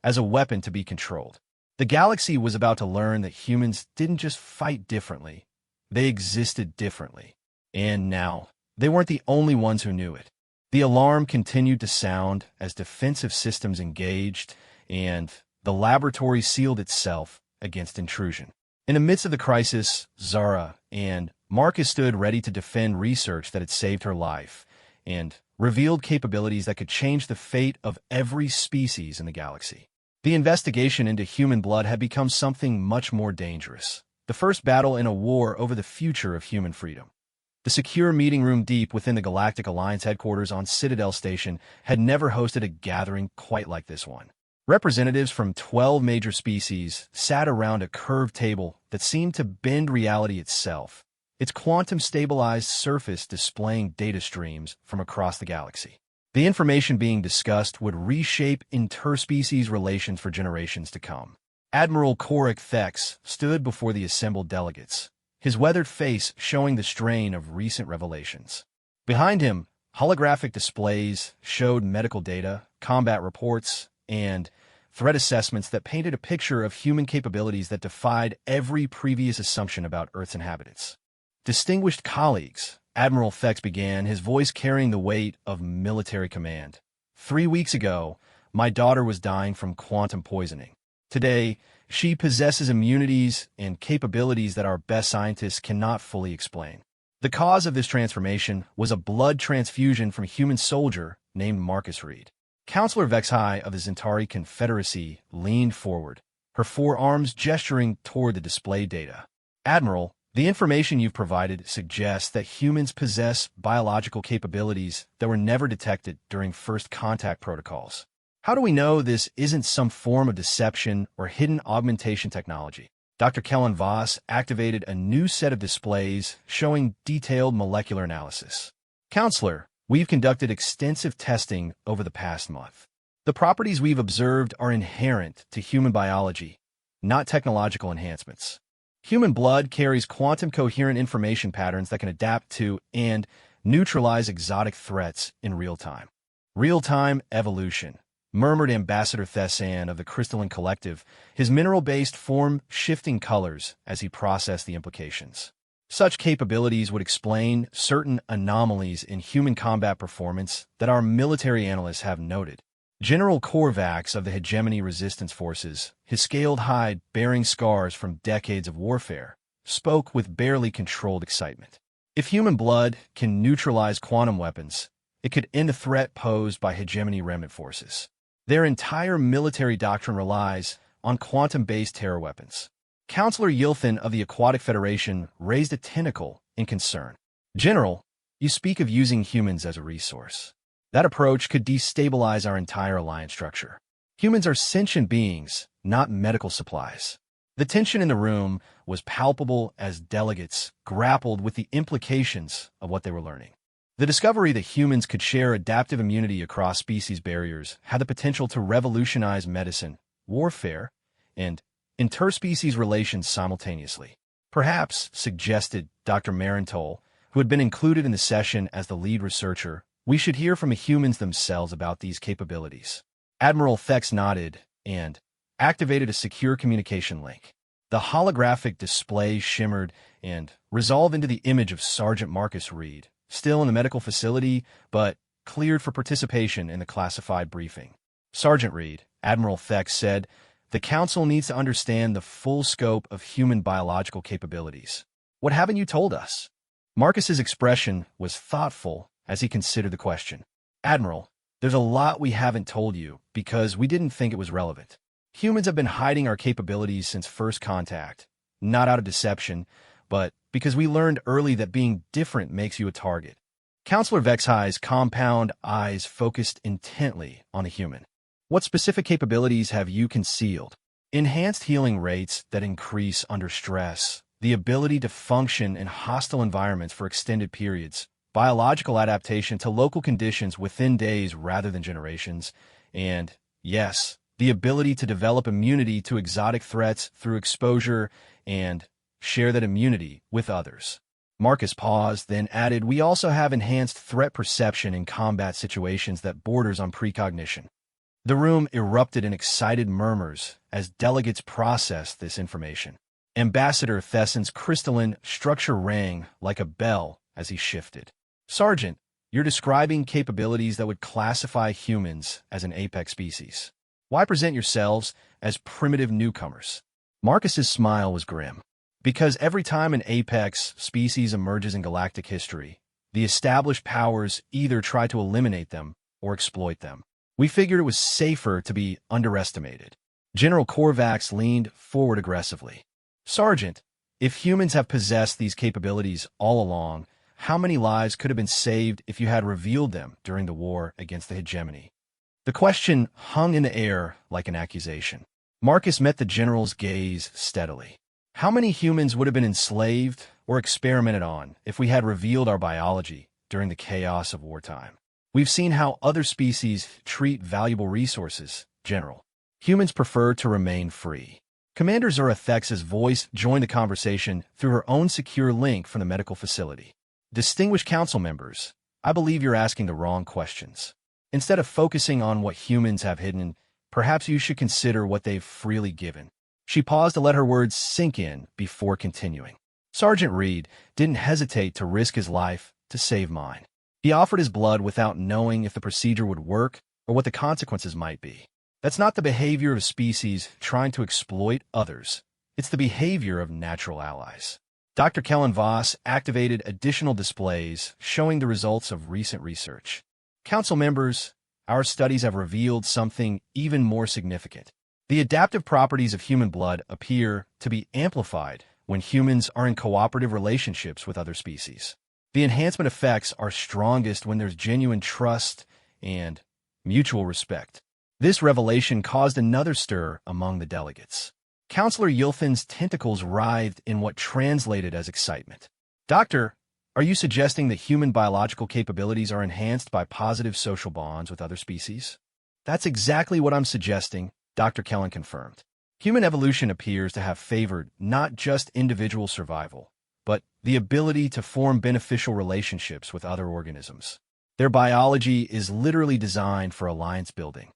as a weapon to be controlled. The galaxy was about to learn that humans didn't just fight differently, they existed differently. And now, they weren't the only ones who knew it. The alarm continued to sound as defensive systems engaged, and the laboratory sealed itself against intrusion. In the midst of the crisis, Zara and Marcus stood ready to defend research that had saved her life, and revealed capabilities that could change the fate of every species in the galaxy. The investigation into human blood had become something much more dangerous. The first battle in a war over the future of human freedom. The secure meeting room deep within the Galactic Alliance headquarters on Citadel Station had never hosted a gathering quite like this one. Representatives from 12 major species sat around a curved table that seemed to bend reality itself, its quantum-stabilized surface displaying data streams from across the galaxy. The information being discussed would reshape interspecies relations for generations to come. Admiral Korik Thex stood before the assembled delegates, his weathered face showing the strain of recent revelations. Behind him, holographic displays showed medical data, combat reports, and threat assessments that painted a picture of human capabilities that defied every previous assumption about Earth's inhabitants. Distinguished colleagues, Admiral Thex began, his voice carrying the weight of military command. 3 weeks ago, my daughter was dying from quantum poisoning. Today, she possesses immunities and capabilities that our best scientists cannot fully explain. The cause of this transformation was a blood transfusion from a human soldier named Marcus Reed. Counselor Vexhai of the Zentari Confederacy leaned forward, her forearms gesturing toward the display data. Admiral, the information you've provided suggests that humans possess biological capabilities that were never detected during first contact protocols. How do we know this isn't some form of deception or hidden augmentation technology? Dr. Kellen Voss activated a new set of displays showing detailed molecular analysis. Counselor, we've conducted extensive testing over the past month. The properties we've observed are inherent to human biology, not technological enhancements. Human blood carries quantum-coherent information patterns that can adapt to and neutralize exotic threats in real time. Real-time evolution, murmured Ambassador Thessan of the Crystalline Collective, his mineral-based form shifting colors as he processed the implications. Such capabilities would explain certain anomalies in human combat performance that our military analysts have noted. General Korvax of the Hegemony Resistance Forces, his scaled hide bearing scars from decades of warfare, spoke with barely controlled excitement. If human blood can neutralize quantum weapons, it could end a threat posed by Hegemony remnant forces. Their entire military doctrine relies on quantum-based terror weapons. Counselor Yilthin of the Aquatic Federation raised a tentacle in concern. General, you speak of using humans as a resource. That approach could destabilize our entire alliance structure. Humans are sentient beings, not medical supplies. The tension in the room was palpable as delegates grappled with the implications of what they were learning. The discovery that humans could share adaptive immunity across species barriers had the potential to revolutionize medicine, warfare, and interspecies relations simultaneously. Perhaps, suggested Dr. Marentol, who had been included in the session as the lead researcher, we should hear from the humans themselves about these capabilities. Admiral Thex nodded and activated a secure communication link. The holographic display shimmered and resolved into the image of Sergeant Marcus Reed, still in the medical facility, but cleared for participation in the classified briefing. Sergeant Reed, Admiral Thex said, the Council needs to understand the full scope of human biological capabilities. What haven't you told us? Marcus's expression was thoughtful as he considered the question. Admiral, there's a lot we haven't told you because we didn't think it was relevant. Humans have been hiding our capabilities since first contact, not out of deception, but because we learned early that being different makes you a target. Counselor Vexhi's compound eyes focused intently on a human. What specific capabilities have you concealed? Enhanced healing rates that increase under stress, the ability to function in hostile environments for extended periods, biological adaptation to local conditions within days rather than generations, and, yes, the ability to develop immunity to exotic threats through exposure and share that immunity with others. Marcus paused, then added, we also have enhanced threat perception in combat situations that borders on precognition. The room erupted in excited murmurs as delegates processed this information. Ambassador Thessan's crystalline structure rang like a bell as he shifted. Sergeant, you're describing capabilities that would classify humans as an apex species. Why present yourselves as primitive newcomers? Marcus's smile was grim. Because every time an apex species emerges in galactic history, the established powers either try to eliminate them or exploit them. We figured it was safer to be underestimated. General Korvax leaned forward aggressively. Sergeant, if humans have possessed these capabilities all along, how many lives could have been saved if you had revealed them during the war against the hegemony? The question hung in the air like an accusation. Marcus met the general's gaze steadily. How many humans would have been enslaved or experimented on if we had revealed our biology during the chaos of wartime? We've seen how other species treat valuable resources, General. Humans prefer to remain free. Commander Zura Thex's voice joined the conversation through her own secure link from the medical facility. Distinguished council members, I believe you're asking the wrong questions. Instead of focusing on what humans have hidden, perhaps you should consider what they've freely given. She paused to let her words sink in before continuing. Sergeant Reed didn't hesitate to risk his life to save mine. He offered his blood without knowing if the procedure would work or what the consequences might be. That's not the behavior of a species trying to exploit others. It's the behavior of natural allies. Dr. Kellen Voss activated additional displays showing the results of recent research. Council members, our studies have revealed something even more significant. The adaptive properties of human blood appear to be amplified when humans are in cooperative relationships with other species. The enhancement effects are strongest when there's genuine trust and mutual respect. This revelation caused another stir among the delegates. Counselor Yilthin's tentacles writhed in what translated as excitement. Doctor, are you suggesting that human biological capabilities are enhanced by positive social bonds with other species? That's exactly what I'm suggesting, Dr. Kellen confirmed. Human evolution appears to have favored not just individual survival, but the ability to form beneficial relationships with other organisms. Their biology is literally designed for alliance building.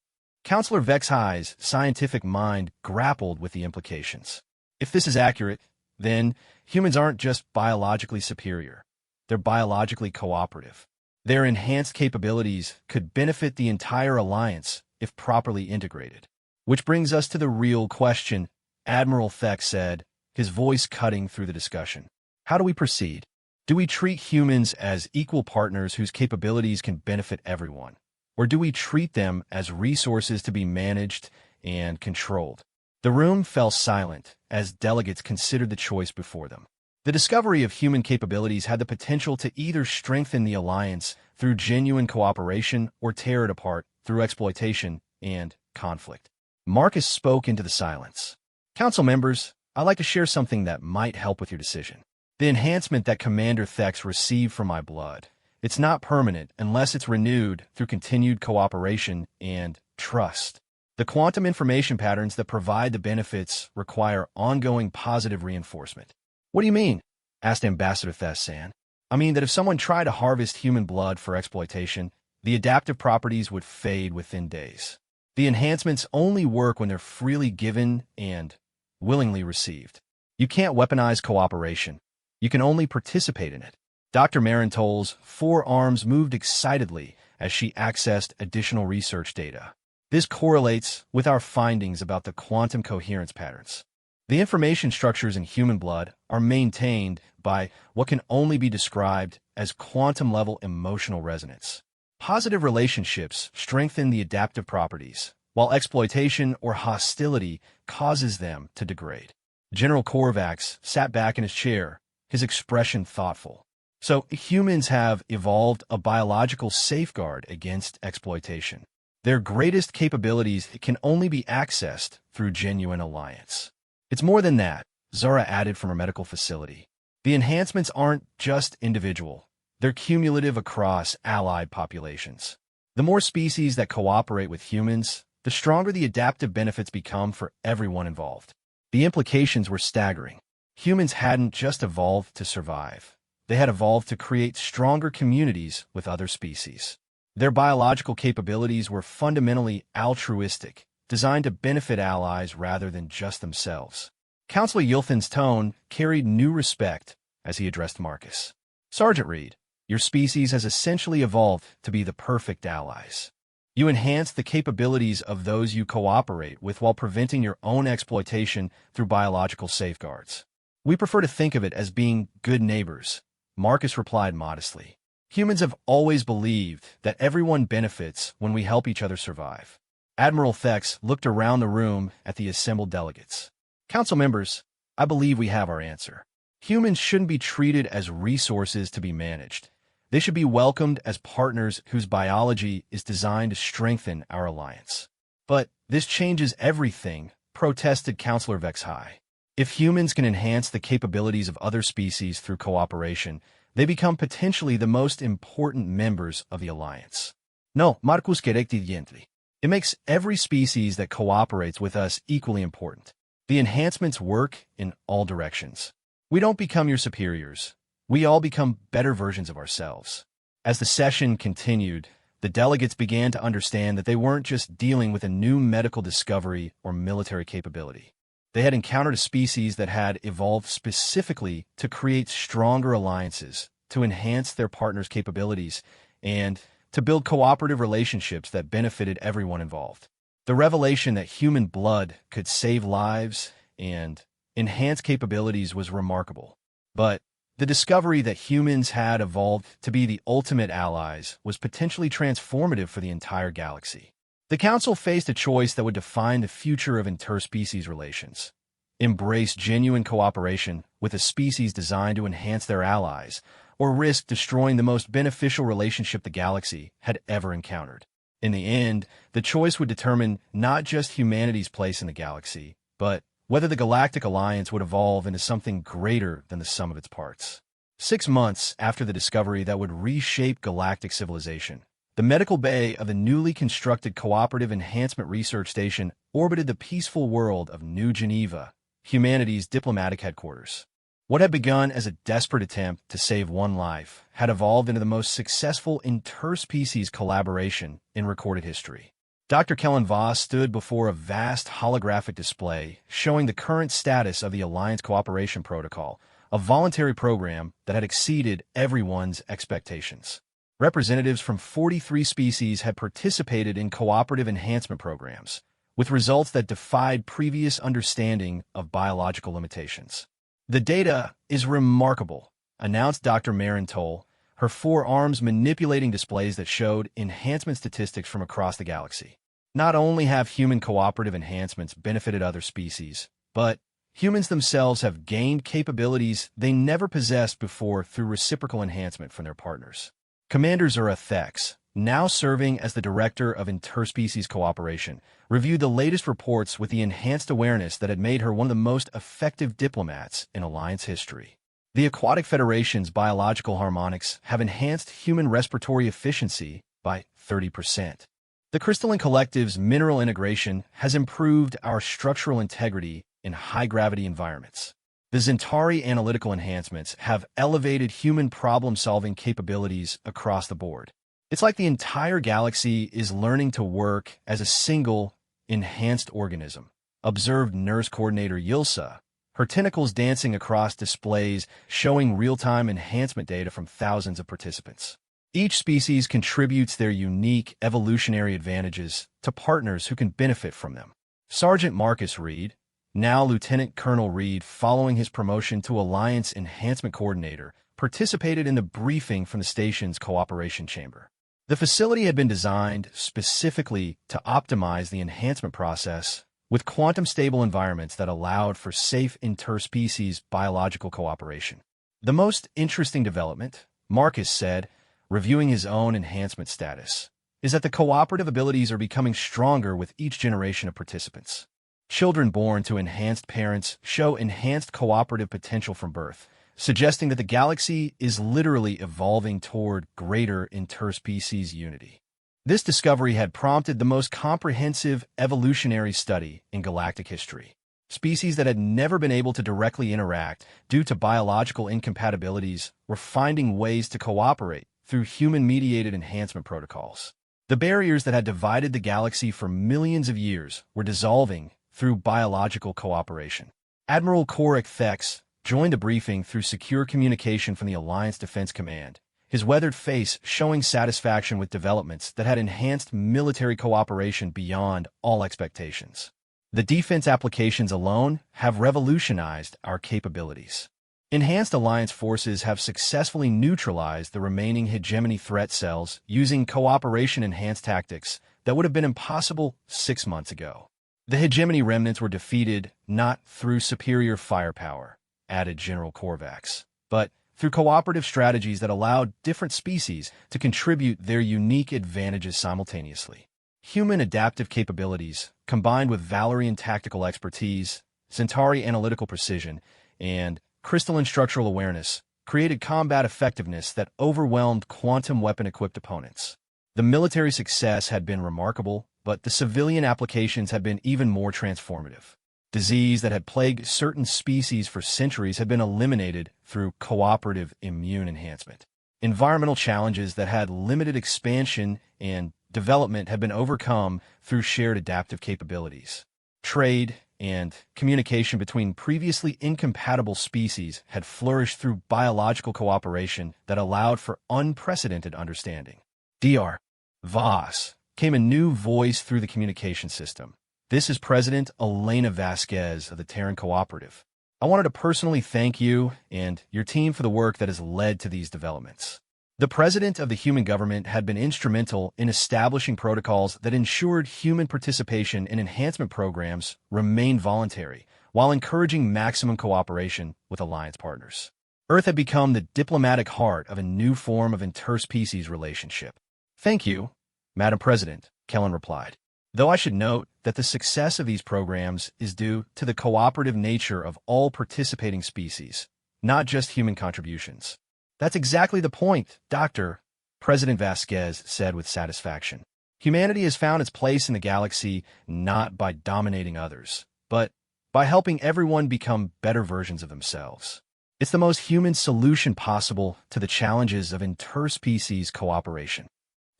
Counselor Vexhi's scientific mind grappled with the implications. If this is accurate, then humans aren't just biologically superior. They're biologically cooperative. Their enhanced capabilities could benefit the entire alliance if properly integrated. Which brings us to the real question, Admiral Thex said, his voice cutting through the discussion. How do we proceed? Do we treat humans as equal partners whose capabilities can benefit everyone? Or do we treat them as resources to be managed and controlled? The room fell silent as delegates considered the choice before them. The discovery of human capabilities had the potential to either strengthen the alliance through genuine cooperation or tear it apart through exploitation and conflict. Marcus spoke into the silence. Council members, I'd like to share something that might help with your decision. The enhancement that Commander Thex received from my blood. It's not permanent unless it's renewed through continued cooperation and trust. The quantum information patterns that provide the benefits require ongoing positive reinforcement. What do you mean? Asked Ambassador Thessan. I mean that if someone tried to harvest human blood for exploitation, the adaptive properties would fade within days. The enhancements only work when they're freely given and willingly received. You can't weaponize cooperation. You can only participate in it. Dr. Marantol's forearms moved excitedly as she accessed additional research data. This correlates with our findings about the quantum coherence patterns. The information structures in human blood are maintained by what can only be described as quantum-level emotional resonance. Positive relationships strengthen the adaptive properties, while exploitation or hostility causes them to degrade. General Korvax sat back in his chair, his expression thoughtful. So humans have evolved a biological safeguard against exploitation. Their greatest capabilities can only be accessed through genuine alliance. It's more than that, Zara added from her medical facility. The enhancements aren't just individual. They're cumulative across allied populations. The more species that cooperate with humans, the stronger the adaptive benefits become for everyone involved. The implications were staggering. Humans hadn't just evolved to survive. They had evolved to create stronger communities with other species. Their biological capabilities were fundamentally altruistic, designed to benefit allies rather than just themselves. Counselor Yilthin's tone carried new respect as he addressed Marcus. Sergeant Reed, your species has essentially evolved to be the perfect allies. You enhance the capabilities of those you cooperate with while preventing your own exploitation through biological safeguards. We prefer to think of it as being good neighbors, Marcus replied modestly. Humans have always believed that everyone benefits when we help each other survive. Admiral Thex looked around the room at the assembled delegates. Council members, I believe we have our answer. Humans shouldn't be treated as resources to be managed. They should be welcomed as partners whose biology is designed to strengthen our alliance. But this changes everything, protested Counselor Vexhi. If humans can enhance the capabilities of other species through cooperation, they become potentially the most important members of the alliance. No, Marcus correctamente. It makes every species that cooperates with us equally important. The enhancements work in all directions. We don't become your superiors. We all become better versions of ourselves. As the session continued, the delegates began to understand that they weren't just dealing with a new medical discovery or military capability. They had encountered a species that had evolved specifically to create stronger alliances, to enhance their partners' capabilities, and to build cooperative relationships that benefited everyone involved. The revelation that human blood could save lives and enhance capabilities was remarkable. But the discovery that humans had evolved to be the ultimate allies was potentially transformative for the entire galaxy. The Council faced a choice that would define the future of interspecies relations. Embrace genuine cooperation with a species designed to enhance their allies, or risk destroying the most beneficial relationship the galaxy had ever encountered. In the end, the choice would determine not just humanity's place in the galaxy, but whether the Galactic Alliance would evolve into something greater than the sum of its parts. 6 months after the discovery that would reshape galactic civilization, The medical bay of the newly constructed Cooperative Enhancement Research Station orbited the peaceful world of New Geneva, humanity's diplomatic headquarters. What had begun as a desperate attempt to save one life had evolved into the most successful interspecies collaboration in recorded history. Dr. Kellen Voss stood before a vast holographic display showing the current status of the Alliance Cooperation Protocol, a voluntary program that had exceeded everyone's expectations. Representatives from 43 species had participated in cooperative enhancement programs, with results that defied previous understanding of biological limitations. "The data is remarkable," announced Dr. Marin Toll, her forearms manipulating displays that showed enhancement statistics from across the galaxy. Not only have human cooperative enhancements benefited other species, but humans themselves have gained capabilities they never possessed before through reciprocal enhancement from their partners. Commander Zura Thex, now serving as the Director of Interspecies Cooperation, reviewed the latest reports with the enhanced awareness that had made her one of the most effective diplomats in Alliance history. The Aquatic Federation's biological harmonics have enhanced human respiratory efficiency by 30%. The Crystalline Collective's mineral integration has improved our structural integrity in high-gravity environments. The Zentari analytical enhancements have elevated human problem-solving capabilities across the board. It's like the entire galaxy is learning to work as a single, enhanced organism, observed Nurse Coordinator Yilsa, her tentacles dancing across displays showing real-time enhancement data from thousands of participants. Each species contributes their unique evolutionary advantages to partners who can benefit from them. Sergeant Marcus Reed, now Lieutenant Colonel Reed following his promotion to Alliance Enhancement Coordinator, participated in the briefing from the station's cooperation chamber. The facility had been designed specifically to optimize the enhancement process with quantum-stable environments that allowed for safe interspecies biological cooperation. The most interesting development, Marcus said, reviewing his own enhancement status, is that the cooperative abilities are becoming stronger with each generation of participants. Children born to enhanced parents show enhanced cooperative potential from birth, suggesting that the galaxy is literally evolving toward greater interspecies unity. This discovery had prompted the most comprehensive evolutionary study in galactic history. Species that had never been able to directly interact due to biological incompatibilities were finding ways to cooperate through human-mediated enhancement protocols. The barriers that had divided the galaxy for millions of years were dissolving through biological cooperation. Admiral Korik Thex joined the briefing through secure communication from the Alliance Defense Command, his weathered face showing satisfaction with developments that had enhanced military cooperation beyond all expectations. The defense applications alone have revolutionized our capabilities. Enhanced Alliance forces have successfully neutralized the remaining hegemony threat cells using cooperation-enhanced tactics that would have been impossible 6 months ago. The hegemony remnants were defeated not through superior firepower, added General Korvax, but through cooperative strategies that allowed different species to contribute their unique advantages simultaneously. Human adaptive capabilities, combined with Valorian tactical expertise, Centauri analytical precision, and crystalline structural awareness, created combat effectiveness that overwhelmed quantum weapon-equipped opponents. The military success had been remarkable, but the civilian applications had been even more transformative. Disease that had plagued certain species for centuries had been eliminated through cooperative immune enhancement. Environmental challenges that had limited expansion and development had been overcome through shared adaptive capabilities. Trade and communication between previously incompatible species had flourished through biological cooperation that allowed for unprecedented understanding. Dr. Voss came a new voice through the communication system. "This is President Elena Vasquez of the Terran Cooperative. I wanted to personally thank you and your team for the work that has led to these developments." The president of the human government had been instrumental in establishing protocols that ensured human participation in enhancement programs remained voluntary, while encouraging maximum cooperation with alliance partners. Earth had become the diplomatic heart of a new form of interspecies relationship. "Thank you, Madam President," Kellen replied. "Though I should note that the success of these programs is due to the cooperative nature of all participating species, not just human contributions." "That's exactly the point, Doctor," President Vasquez said with satisfaction. Humanity has found its place in the galaxy not by dominating others, but by helping everyone become better versions of themselves. It's the most human solution possible to the challenges of interspecies cooperation.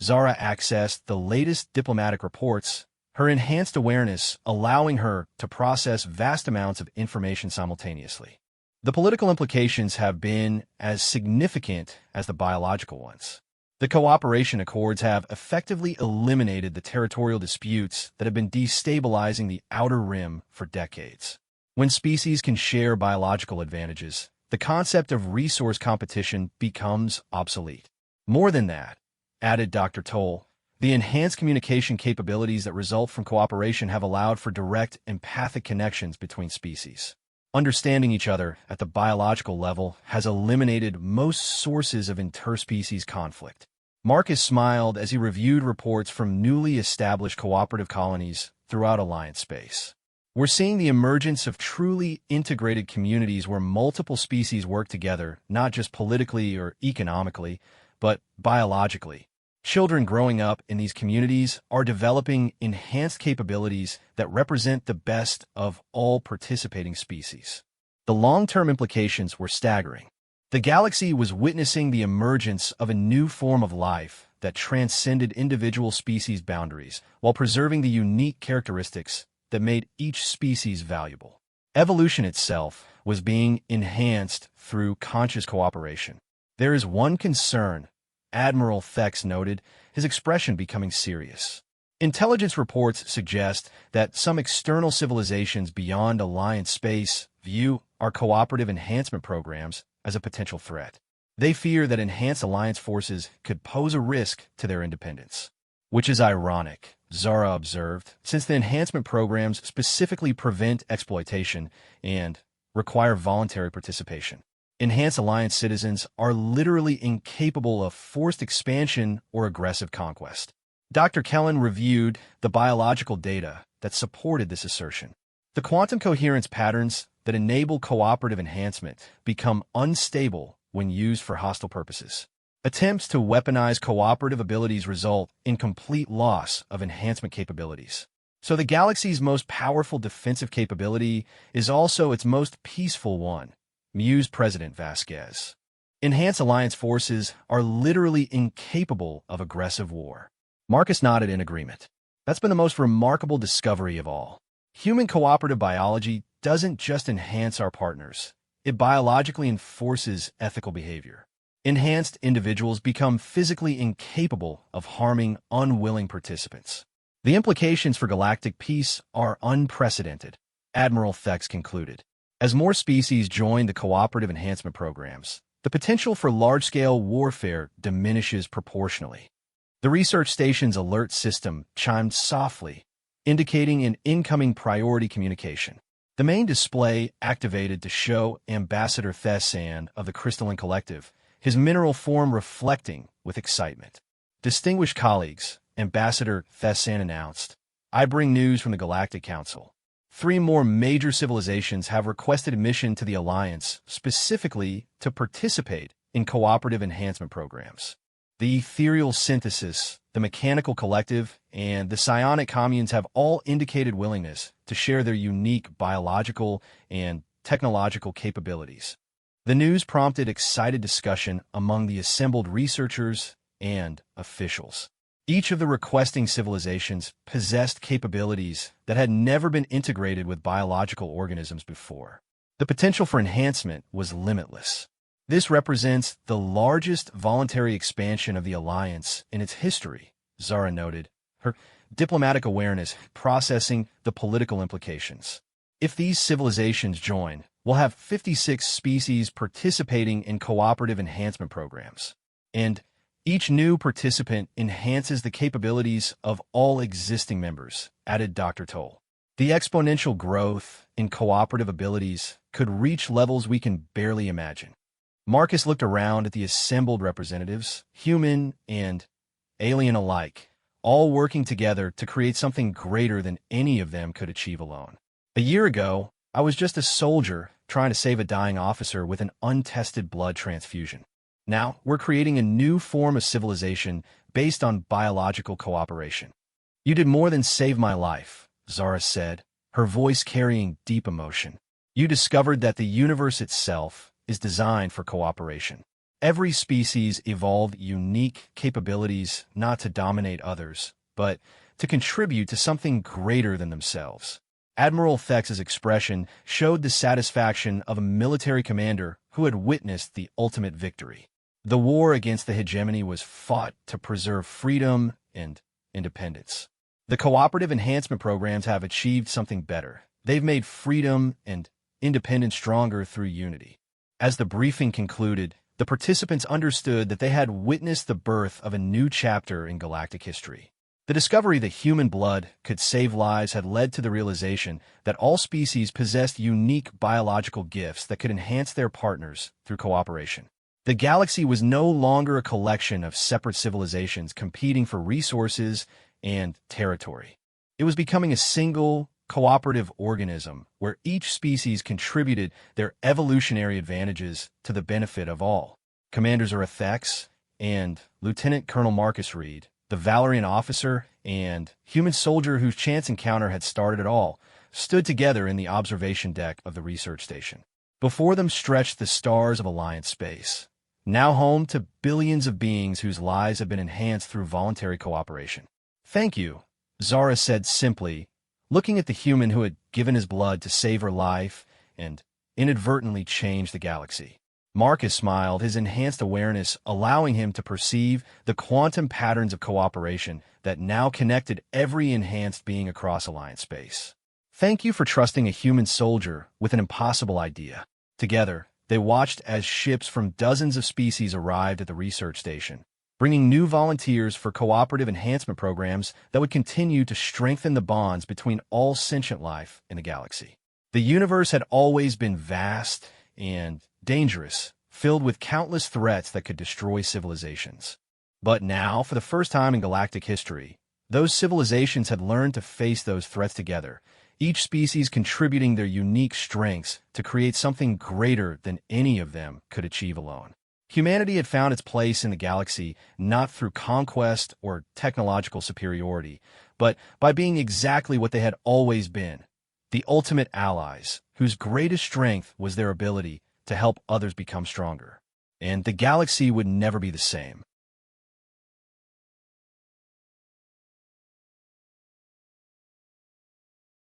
Zara accessed the latest diplomatic reports, her enhanced awareness allowing her to process vast amounts of information simultaneously. The political implications have been as significant as the biological ones. The cooperation accords have effectively eliminated the territorial disputes that have been destabilizing the Outer Rim for decades. When species can share biological advantages, the concept of resource competition becomes obsolete. More than that, added Dr. Toll, the enhanced communication capabilities that result from cooperation have allowed for direct empathic connections between species. Understanding each other at the biological level has eliminated most sources of interspecies conflict. Marcus smiled as he reviewed reports from newly established cooperative colonies throughout Alliance space. We're seeing the emergence of truly integrated communities where multiple species work together, not just politically or economically, but biologically. Children growing up in these communities are developing enhanced capabilities that represent the best of all participating species. The long-term implications were staggering. The galaxy was witnessing the emergence of a new form of life that transcended individual species boundaries while preserving the unique characteristics that made each species valuable. Evolution itself was being enhanced through conscious cooperation. There is one concern, Admiral Thex noted, his expression becoming serious. Intelligence reports suggest that some external civilizations beyond Alliance space view our cooperative enhancement programs as a potential threat. They fear that enhanced Alliance forces could pose a risk to their independence. Which is ironic, Zara observed, since the enhancement programs specifically prevent exploitation and require voluntary participation. Enhanced Alliance citizens are literally incapable of forced expansion or aggressive conquest. Dr. Kellen reviewed the biological data that supported this assertion. The quantum coherence patterns that enable cooperative enhancement become unstable when used for hostile purposes. Attempts to weaponize cooperative abilities result in complete loss of enhancement capabilities. So the galaxy's most powerful defensive capability is also its most peaceful one, mused President Vasquez. Enhanced Alliance forces are literally incapable of aggressive war. Marcus nodded in agreement. That's been the most remarkable discovery of all. Human cooperative biology doesn't just enhance our partners. It biologically enforces ethical behavior. Enhanced individuals become physically incapable of harming unwilling participants. The implications for galactic peace are unprecedented, Admiral Thex concluded. As more species join the cooperative enhancement programs, the potential for large-scale warfare diminishes proportionally. The research station's alert system chimed softly, indicating an incoming priority communication. The main display activated to show Ambassador Thessan of the Crystalline Collective, his mineral form reflecting with excitement. Distinguished colleagues, Ambassador Thessan announced, I bring news from the Galactic Council. 3 more major civilizations have requested admission to the Alliance, specifically to participate in cooperative enhancement programs. The Ethereal Synthesis, the Mechanical Collective, and the Psionic Communes have all indicated willingness to share their unique biological and technological capabilities. The news prompted excited discussion among the assembled researchers and officials. Each of the requesting civilizations possessed capabilities that had never been integrated with biological organisms before. The potential for enhancement was limitless. This represents the largest voluntary expansion of the Alliance in its history, Zara noted, her diplomatic awareness processing the political implications. If these civilizations join, we'll have 56 species participating in cooperative enhancement programs. And each new participant enhances the capabilities of all existing members, added Dr. Toll. The exponential growth in cooperative abilities could reach levels we can barely imagine. Marcus looked around at the assembled representatives, human and alien alike, all working together to create something greater than any of them could achieve alone. A year ago, I was just a soldier trying to save a dying officer with an untested blood transfusion. Now, we're creating a new form of civilization based on biological cooperation. You did more than save my life, Zara said, her voice carrying deep emotion. You discovered that the universe itself is designed for cooperation. Every species evolved unique capabilities not to dominate others, but to contribute to something greater than themselves. Admiral Thex's expression showed the satisfaction of a military commander who had witnessed the ultimate victory. The war against the hegemony was fought to preserve freedom and independence. The cooperative enhancement programs have achieved something better. They've made freedom and independence stronger through unity. As the briefing concluded, the participants understood that they had witnessed the birth of a new chapter in galactic history. The discovery that human blood could save lives had led to the realization that all species possessed unique biological gifts that could enhance their partners through cooperation. The galaxy was no longer a collection of separate civilizations competing for resources and territory. It was becoming a single, cooperative organism where each species contributed their evolutionary advantages to the benefit of all. Commander Zara Thex and Lieutenant Colonel Marcus Reed, the Valorian officer and human soldier whose chance encounter had started it all, stood together in the observation deck of the research station. Before them stretched the stars of Alliance space, now home to billions of beings whose lives have been enhanced through voluntary cooperation. Thank you, Zara said simply, looking at the human who had given his blood to save her life and inadvertently changed the galaxy. Marcus smiled, his enhanced awareness allowing him to perceive the quantum patterns of cooperation that now connected every enhanced being across Alliance space. Thank you for trusting a human soldier with an impossible idea. Together, they watched as ships from dozens of species arrived at the research station, bringing new volunteers for cooperative enhancement programs that would continue to strengthen the bonds between all sentient life in the galaxy. The universe had always been vast and dangerous, filled with countless threats that could destroy civilizations. But now, for the first time in galactic history, those civilizations had learned to face those threats together, each species contributing their unique strengths to create something greater than any of them could achieve alone. Humanity had found its place in the galaxy not through conquest or technological superiority, but by being exactly what they had always been, the ultimate allies, whose greatest strength was their ability to help others become stronger. And the galaxy would never be the same.